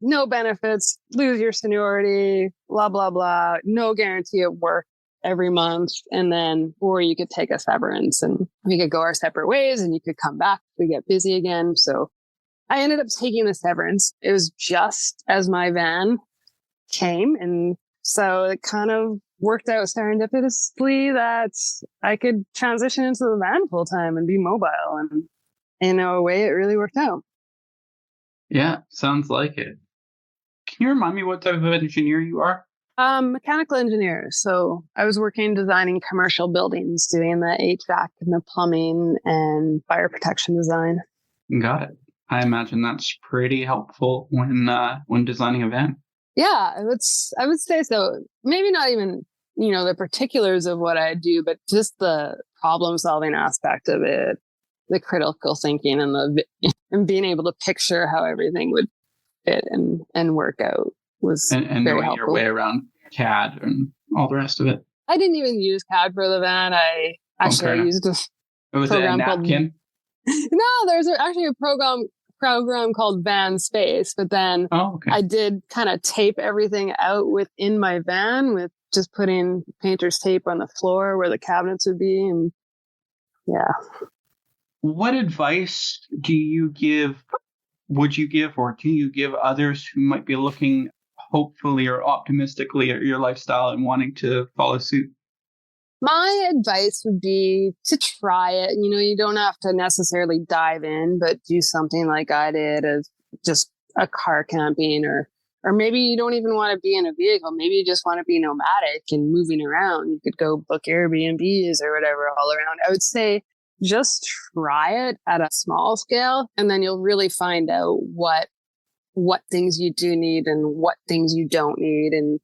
no benefits, lose your seniority, blah, blah, blah, no guarantee of work every month. And then, or you could take a severance and we could go our separate ways and you could come back if we get busy again. So I ended up taking the severance. It was just as my van came. And so it kind of worked out serendipitously that I could transition into the van full time and be mobile. And in a way, it really worked out. Yeah, sounds like it. Can you remind me what type of engineer you are? Mechanical engineer. So I was working designing commercial buildings, doing the HVAC and the plumbing and fire protection design. Got it. I imagine that's pretty helpful when designing a van. Yeah, I would say so. Maybe not even, the particulars of what I do, but just the problem solving aspect of it, the critical thinking and being able to picture how everything would fit and work out was and very knowing helpful. Your way around CAD and all the rest of it. I didn't even use CAD for the van. I used a program called... No, there's actually a program called Van Space, but then I did kind of tape everything out within my van with just putting painter's tape on the floor where the cabinets would be. And yeah. What advice would you give or do you give others who might be looking hopefully or optimistically at your lifestyle and wanting to follow suit? My advice would be to try it. You don't have to necessarily dive in, but do something like I did of just a car camping or maybe you don't even want to be in a vehicle. Maybe you just want to be nomadic and moving around. You could go book Airbnbs or whatever all around. I would say just try it at a small scale and then you'll really find out what things you do need and what things you don't need and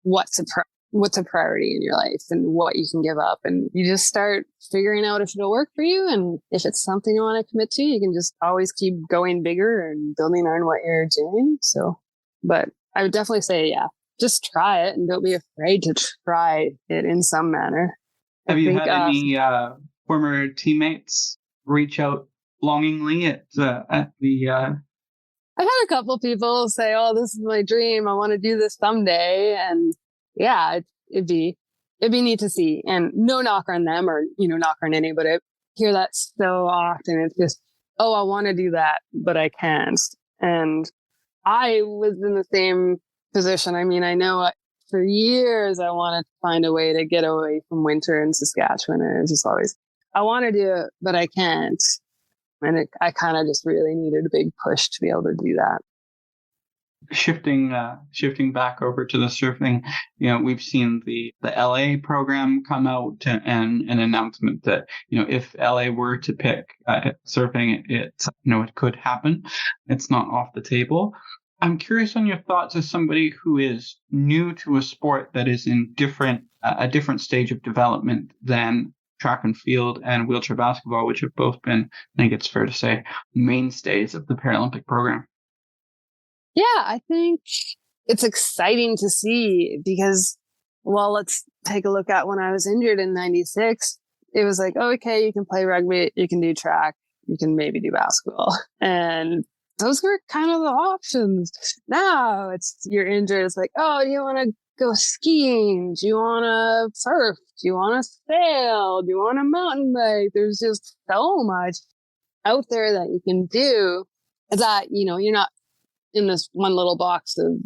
what's a priority in your life and what you can give up. And you just start figuring out if it'll work for you. And if it's something you want to commit to, you can just always keep going bigger and building on what you're doing. So, but I would definitely say, just try it and don't be afraid to try it in some manner. Have you had any former teammates reach out longingly at the I've had a couple people say, "Oh, this is my dream. I want to do this someday." And yeah, it'd be neat to see. And no knock on them or, knock on anybody. I hear that so often. It's just, "Oh, I want to do that, but I can't." And I was in the same position. I mean, I know for years I wanted to find a way to get away from winter in Saskatchewan. And it's just always, I want to do it, but I can't. And I kind of just really needed a big push to be able to do that. Shifting back over to the surfing, we've seen the LA program come out and an announcement that, if LA were to pick surfing, it could happen. It's not off the table. I'm curious on your thoughts as somebody who is new to a sport that is in a different stage of development than track and field and wheelchair basketball, which have both been, I think it's fair to say, mainstays of the Paralympic program. Yeah, I think it's exciting to see because, let's take a look at when I was injured in 96. It was like, okay, you can play rugby, you can do track, you can maybe do basketball. And those were kind of the options. Now you're injured. It's like, oh, you want to go skiing? Do you want to surf? Do you want to sail? Do you want to mountain bike? There's just so much out there that you can do that, you're not in this one little box of,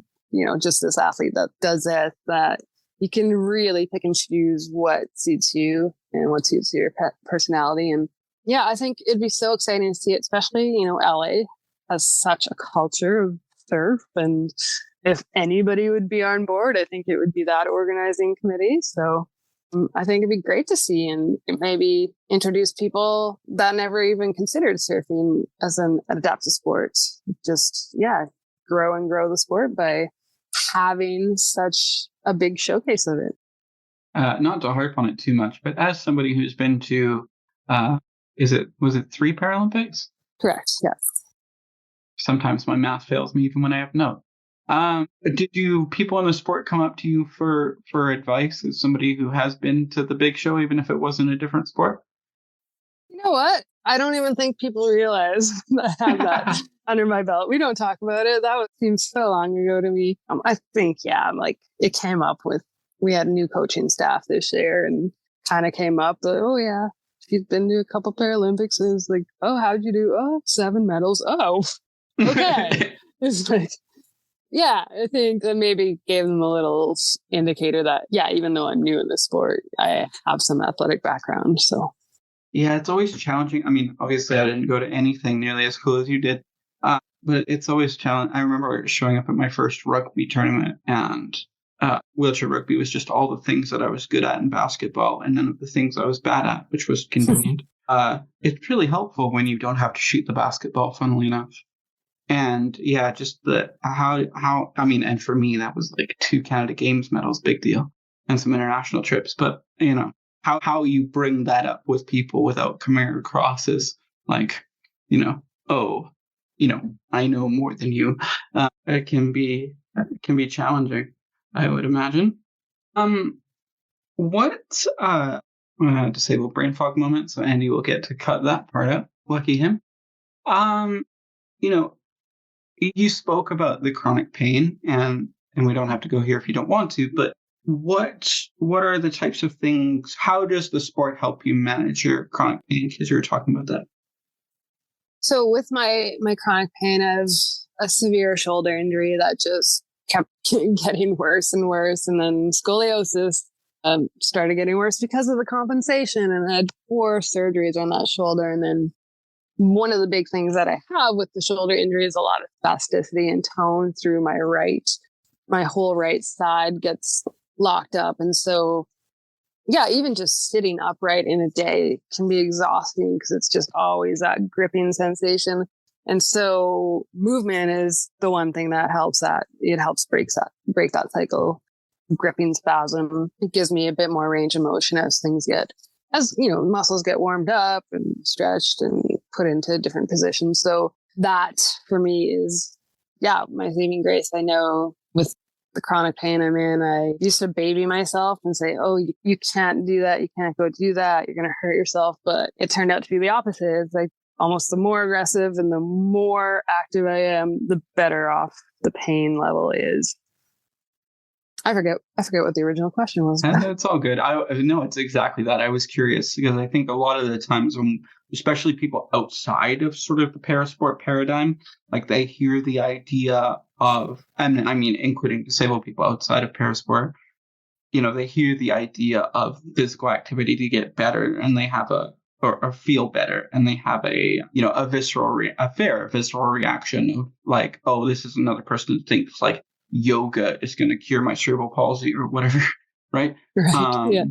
just this athlete that does it, that you can really pick and choose what suits you and what suits your personality. And yeah, I think it'd be so exciting to see it, especially, LA has such a culture of surf. And if anybody would be on board, I think it would be that organizing committee. So I think it'd be great to see and maybe introduce people that never even considered surfing as an adaptive sport. Just, grow the sport by having such a big showcase of it. Not to harp on it too much, but as somebody who's been to, was it 3 Paralympics? Correct, yes. Sometimes my math fails me even when I have notes. Did people in the sport come up to you for advice as somebody who has been to the big show, even if it wasn't a different sport? You know what? I don't even think people realize that I have that under my belt. We don't talk about it. That seems so long ago to me. I think, it came up with, we had a new coaching staff this year and kind of came up, she's been to a couple Paralympics. And it's like, oh, how'd you do? Oh, 7 medals. Oh, okay. It's like, yeah, I think that maybe gave them a little indicator that, even though I'm new in the sport, I have some athletic background. So, yeah, it's always challenging. I mean, obviously, I didn't go to anything nearly as cool as you did, but it's always challenging. I remember showing up at my first rugby tournament, and wheelchair rugby was just all the things that I was good at in basketball, and none of the things I was bad at, which was convenient. It's really helpful when you don't have to shoot the basketball, funnily enough. And just and for me, that was like 2 Canada Games medals, big deal, and some international trips. But, how you bring that up with people without coming across as like, I know more than you. It can be challenging, I would imagine. What disabled brain fog moment? So Andy will get to cut that part out. Lucky him. You spoke about the chronic pain, and we don't have to go here if you don't want to, but what are the types of things, how does the sport help you manage your chronic pain? Because you were talking about that. So with my chronic pain, I have a severe shoulder injury that just kept getting worse and worse. And then scoliosis started getting worse because of the compensation, and I had 4 surgeries on that shoulder. And then one of the big things that I have with the shoulder injury is a lot of spasticity and tone through my whole right side gets locked up. And so, even just sitting upright in a day can be exhausting because it's just always that gripping sensation. And so movement is the one thing that helps that. It helps break that cycle, gripping spasm. It gives me a bit more range of motion as muscles get warmed up and stretched and put into different positions. So that for me is, my saving grace. I know with the chronic pain I'm in, I used to baby myself and say, oh, you can't do that. You can't go do that. You're going to hurt yourself. But it turned out to be the opposite. It's like almost the more aggressive and the more active I am, the better off the pain level is. I forget what the original question was. It's all good. No, it's exactly that. I was curious because I think a lot of the times when, especially people outside of sort of the parasport paradigm, like they hear the idea of, and I mean, including disabled people outside of parasport, they hear the idea of physical activity to get better, and they have or feel better, and they have a fair visceral reaction of like, oh, this is another person who thinks like yoga is going to cure my cerebral palsy or whatever, right? Right.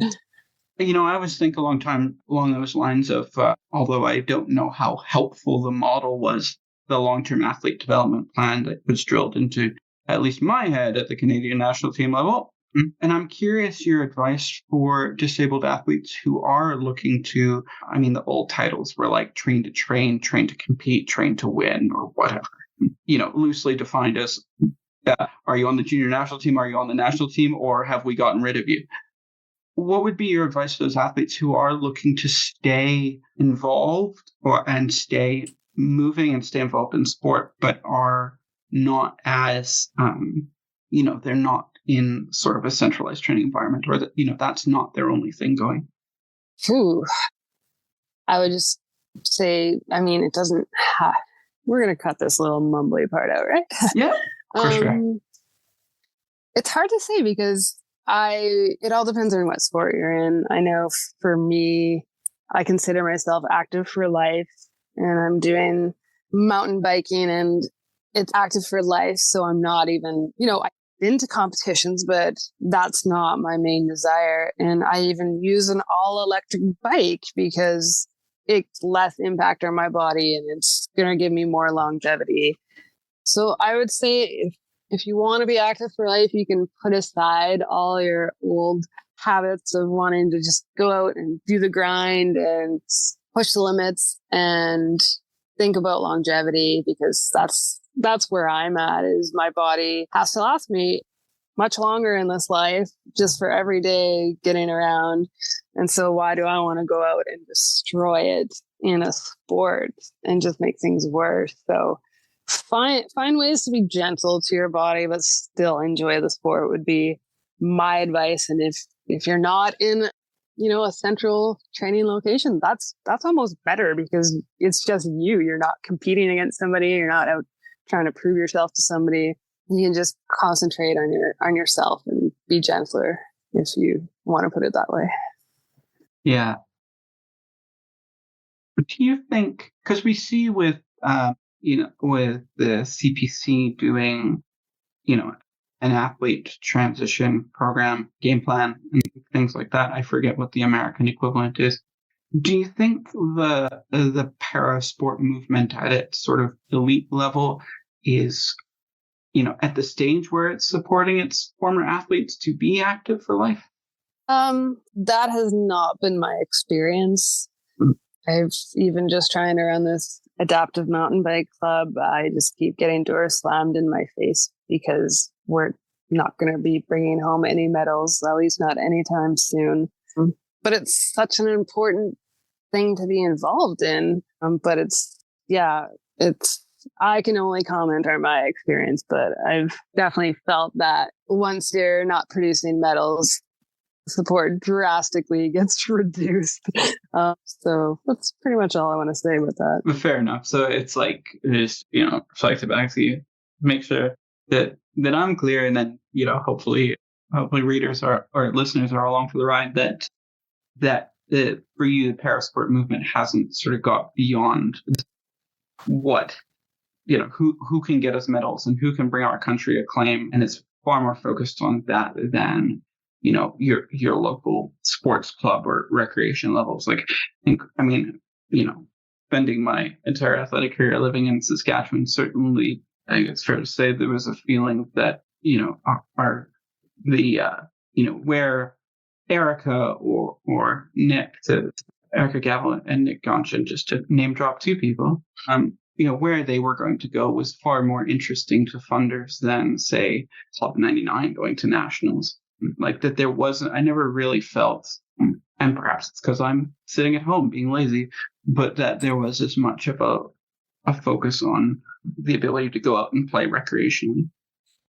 I always think a long time along those lines of, although I don't know how helpful the model was, the long-term athlete development plan that was drilled into at least my head at the Canadian national team level. And I'm curious your advice for disabled athletes who are looking to, the old titles were like train to train, train to compete, train to win, or whatever, loosely defined as, are you on the junior national team? Are you on the national team? Or have we gotten rid of you? What would be your advice to those athletes who are looking to stay involved and stay moving and stay involved in sport, but are not as, they're not in sort of a centralized training environment, or that, that's not their only thing going? I would just say, it doesn't have, we're going to cut this little mumbly part out, right? Yeah, for sure. It's hard to say because It all depends on what sport you're in. I know for me, I consider myself active for life, and I'm doing mountain biking, and it's active for life. So I'm not even, I've been to competitions, but that's not my main desire. And I even use an all electric bike because it's less impact on my body and it's going to give me more longevity. So I would say if you want to be active for life, you can put aside all your old habits of wanting to just go out and do the grind and push the limits and think about longevity, because that's where I'm at. Is my body has to last me much longer in this life just for every day getting around. And so why do I want to go out and destroy it in a sport and just make things worse? So find ways to be gentle to your body, but still enjoy the sport would be my advice. And if you're not in, a central training location, that's almost better, because it's just you're not competing against somebody. You're not out trying to prove yourself to somebody. You can just concentrate on yourself and be gentler, if you want to put it that way. Yeah. But do you think, because we see with with the CPC doing, an athlete transition program, game plan, and things like that. I forget what the American equivalent is. Do you think the para sport movement at its sort of elite level is, at the stage where it's supporting its former athletes to be active for life? That has not been my experience. I've even just trying to run this adaptive mountain bike club. I just keep getting doors slammed in my face because we're not going to be bringing home any medals, at least not anytime soon. But it's such an important thing to be involved in. But I can only comment on my experience, but I've definitely felt that once you're not producing medals, support drastically gets reduced. So that's pretty much all I want to say with that. Fair enough. So it's like, just, reflect it back to you, make sure that I'm clear, and then, hopefully readers or listeners are along for the ride, that for you, the parasport movement hasn't sort of got beyond what, who can get us medals and who can bring our country acclaim. And it's far more focused on that than, your local sports club or recreation levels. Like, spending my entire athletic career living in Saskatchewan, certainly, I think it's fair to say there was a feeling that, where Erica or Nick, Erica Gavel and Nick Gonchin, just to name drop two people, where they were going to go was far more interesting to funders than, say, Club 99 going to nationals. Like that there wasn't, I never really felt, and perhaps it's because I'm sitting at home being lazy, but that there was as much of a focus on the ability to go out and play recreationally.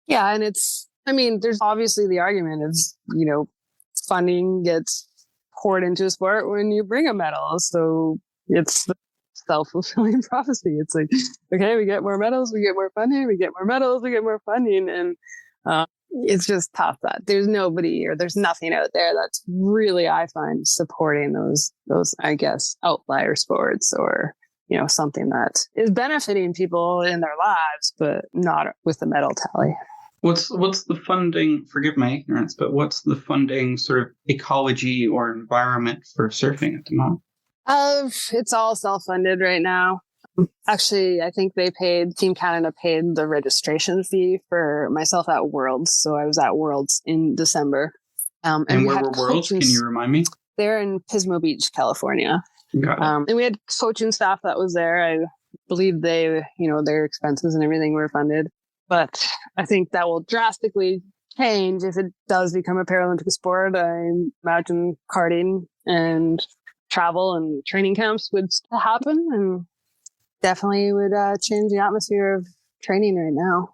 Yeah, and there's obviously the argument of, funding gets poured into a sport when you bring a medal. So it's the self-fulfilling prophecy. It's like, okay, we get more medals, we get more funding, we get more medals, we get more funding. And it's just tough that there's nobody or there's nothing out there that's really, I find, supporting those, I guess, outlier sports or, something that is benefiting people in their lives, but not with the medal tally. What's the funding, forgive my ignorance, but what's the funding sort of ecology or environment for surfing at the moment? It's all self-funded right now. Actually, I think Team Canada paid the registration fee for myself at Worlds. So I was at Worlds in December. And where were Worlds? Can you remind me? They're in Pismo Beach, California. Got it. And we had coaching staff that was there. I believe their expenses and everything were funded. But I think that will drastically change if it does become a Paralympic sport. I imagine karting and travel and training camps would happen, and definitely would change the atmosphere of training right now.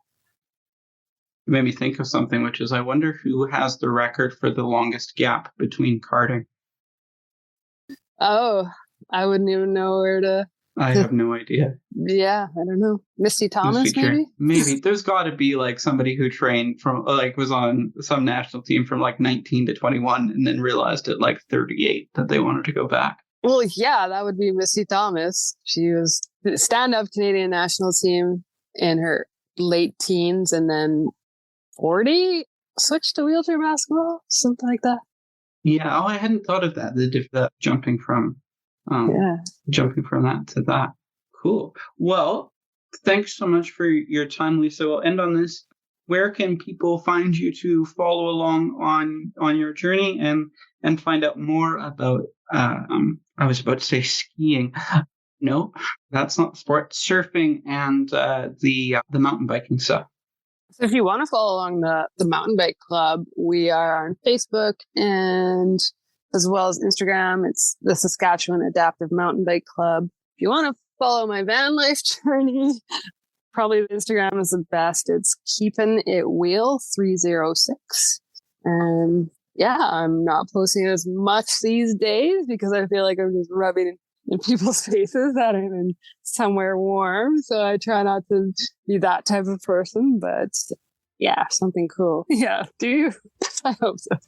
It made me think of something, which is I wonder who has the record for the longest gap between karting. Oh, I wouldn't even know where to I have no idea. Yeah, I don't know. Misty Thomas, maybe? Maybe. There's got to be like somebody who trained from, like, was on some national team from like 19 to 21 and then realized at like 38 that they wanted to go back. Well, yeah, that would be Misty Thomas. She was the stand-up Canadian national team in her late teens, and then 40 switched to wheelchair basketball, something like that. Yeah, I hadn't thought of that. Jumping from that to that. Cool. Well, thanks so much for your time, Lisa. We'll end on this. Where can people find you to follow along on your journey and find out more about? I was about to say skiing. No, that's not sport. Surfing and the mountain biking stuff. So if you want to follow along the mountain bike club, we are on Facebook and as well as Instagram. It's the Saskatchewan Adaptive Mountain Bike Club. If you want to follow my van life journey, probably Instagram is the best. It's Keepin' It Wheel 306. And yeah, I'm not posting as much these days because I feel like I'm just rubbing in people's faces that I'm in somewhere warm. So I try not to be that type of person, but yeah, something cool. Yeah. Do you? I hope so.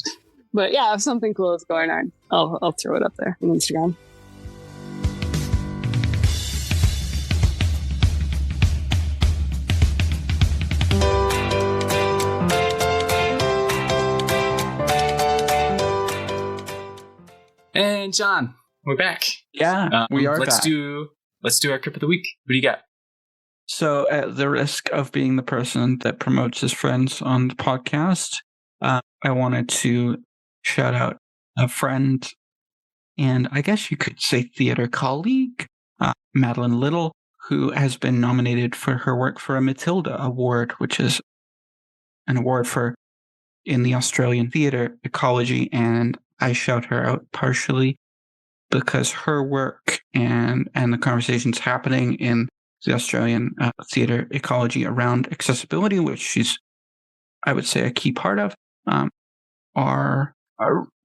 But yeah, if something cool is going on, I'll throw it up there on Instagram. And John, we're back. Yeah, we are let's back. Let's do our crip of the week. What do you got? So at the risk of being the person that promotes his friends on the podcast, I wanted to shout out a friend and I guess you could say theater colleague, Madeline Little, who has been nominated for her work for a Matilda Award, which is an award for in the Australian theater ecology. And I shout her out partially because her work and the conversations happening in the Australian theater ecology around accessibility, which she's, I would say, a key part of, are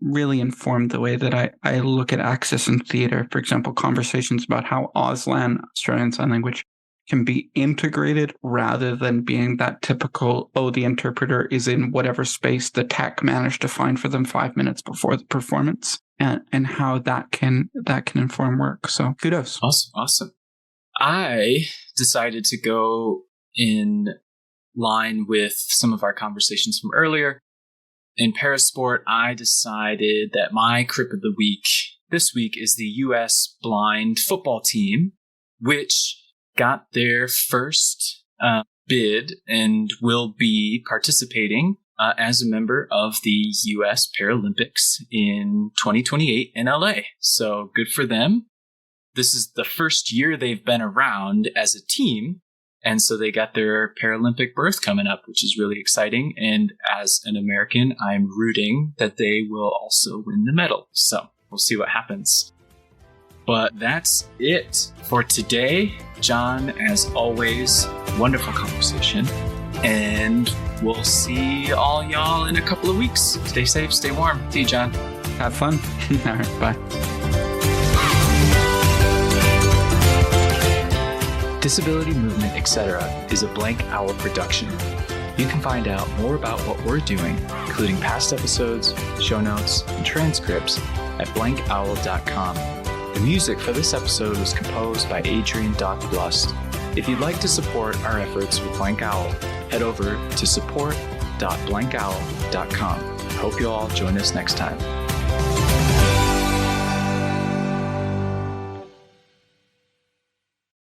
really informed the way that I look at access in theater. For example, conversations about how Auslan, Australian Sign Language, can be integrated rather than being that typical, the interpreter is in whatever space the tech managed to find for them 5 minutes before the performance, and how that can inform work. So kudos. Awesome. I decided to go in line with some of our conversations from earlier. In Parasport, I decided that my crip of the week this week is the U.S. blind football team, which got their first bid and will be participating as a member of the U.S. Paralympics in 2028 in LA. So good for them. This is the first year they've been around as a team. And so they got their Paralympic berth coming up, which is really exciting. And as an American, I'm rooting that they will also win the medal. So we'll see what happens. But that's it for today. John, as always, wonderful conversation. And we'll see all y'all in a couple of weeks. Stay safe, stay warm. See you, John. Have fun. All right, bye. Disability Movement, Etcetera is a Blank Owl production. You can find out more about what we're doing, including past episodes, show notes, and transcripts at blankowl.com. The music for this episode was composed by Adrian Blust. If you'd like to support our efforts with Blank Owl, head over to support.blankowl.com. Hope you'll all join us next time.